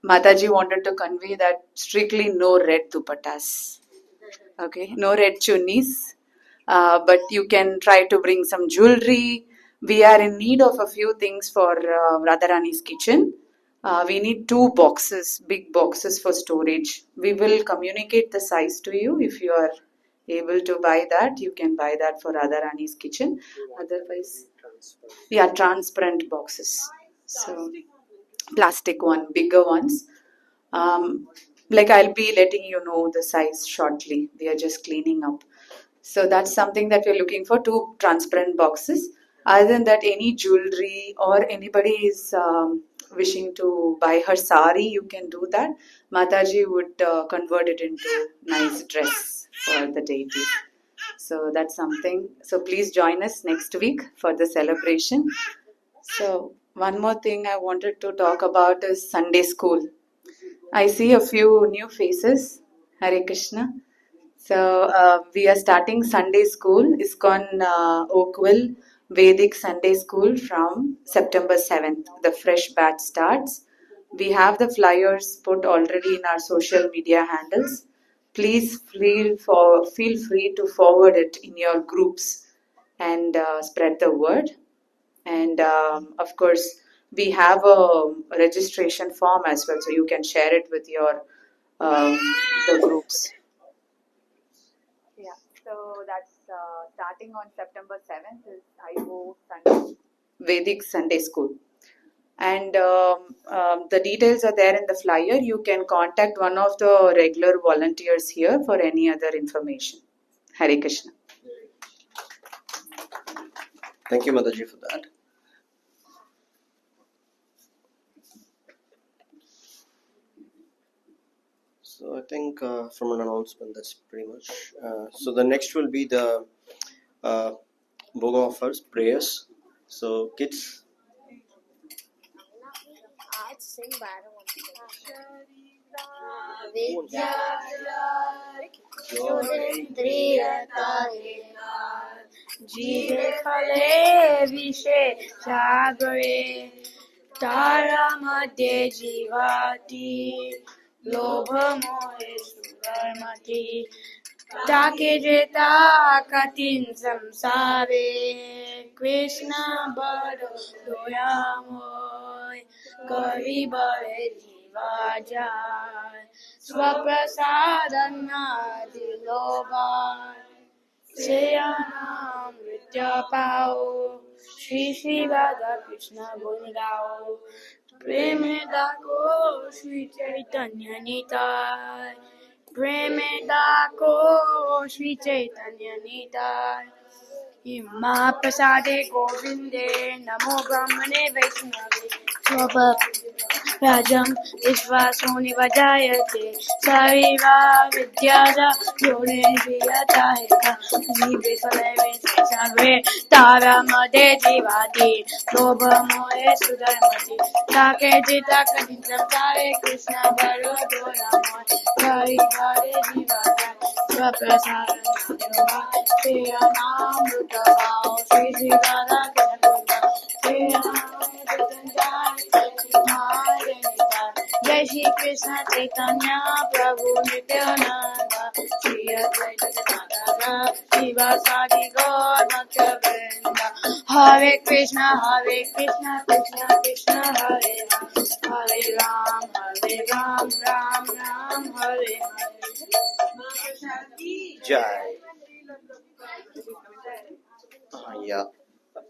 Mataji wanted to convey that strictly no red dupattas. Okay, no red chunnis. But you can try to bring some jewelry. We are in need of a few things for Radharani's kitchen. We need 2 boxes, big boxes for storage. We will communicate the size to you. If you are able to buy that, you can buy that for Radharani's kitchen. Otherwise, yeah, transparent boxes. So, plastic one, bigger ones. Like I'll be letting you know the size shortly. We are just cleaning up. So that's something that we're looking for, 2 transparent boxes. Other than that, any jewelry or anybody is wishing to buy her sari, you can do that. Mataji would convert it into nice dress for the deity. So that's something. So please join us next week for the celebration. So one more thing I wanted to talk about is Sunday school. I see a few new faces. Hare Krishna. So we are starting Sunday school, ISKCON Oakville Vedic Sunday School from September 7th. The fresh batch starts. We have the flyers put already in our social media handles. Please feel free to forward it in your groups and spread the word. And of course, we have a registration form as well, so you can share it with your the groups. Yeah, so that's starting on September 7th is IO Sunday, Vedic Sunday School. And the details are there in the flyer. You can contact one of the regular volunteers here for any other information. Hare Krishna. Thank you, Mataji, for that. So I think from an announcement, that's pretty much. So the next will be the Bhoga offers, prayers. So kids. जीवे फले विषे सागरे तारामध्ये जीवाति लोभमोहे सुधर्मति ताके जेता कठिन संसारे कृष्ण बड़ो दयामय करी बड़े जीवा जाय स्वप्रसादन दिलोबाय श्रेयानामृत्य पाओ श्री श्री राधा कृष्ण गुण गाओ प्रेम दाको श्री चैतन्य निताय प्रेम दाको श्री चैतन्य निताय इमा प्रसादे गोविंदे नमो ब्रह्मणे वैष्णवे राजं विश्वासो निवजायते सविवा विद्याजा योने वियताहिता जीवे फलेवे सर्वे तारमदे जीवाति लोभमोहे सुधर्मति ताके जिता कठिन संसारे कृष्ण बरो दोरामय करि हरे जीवाता स्वप्रसाद श्री नाम रुतभाव श्री श्री राधा कृष्ण जय श्री कृष्ण चैतन्य प्रभु नित्यानंद श्री अद्वैत गदाधर शिवासादि गौर भक्तवृंद हरे कृष्ण कृष्ण कृष्ण हरे हरे राम राम राम हरे Jai. Yeah.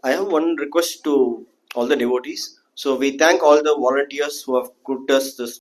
I have one request to all the devotees. So we thank all the volunteers who have cooked us this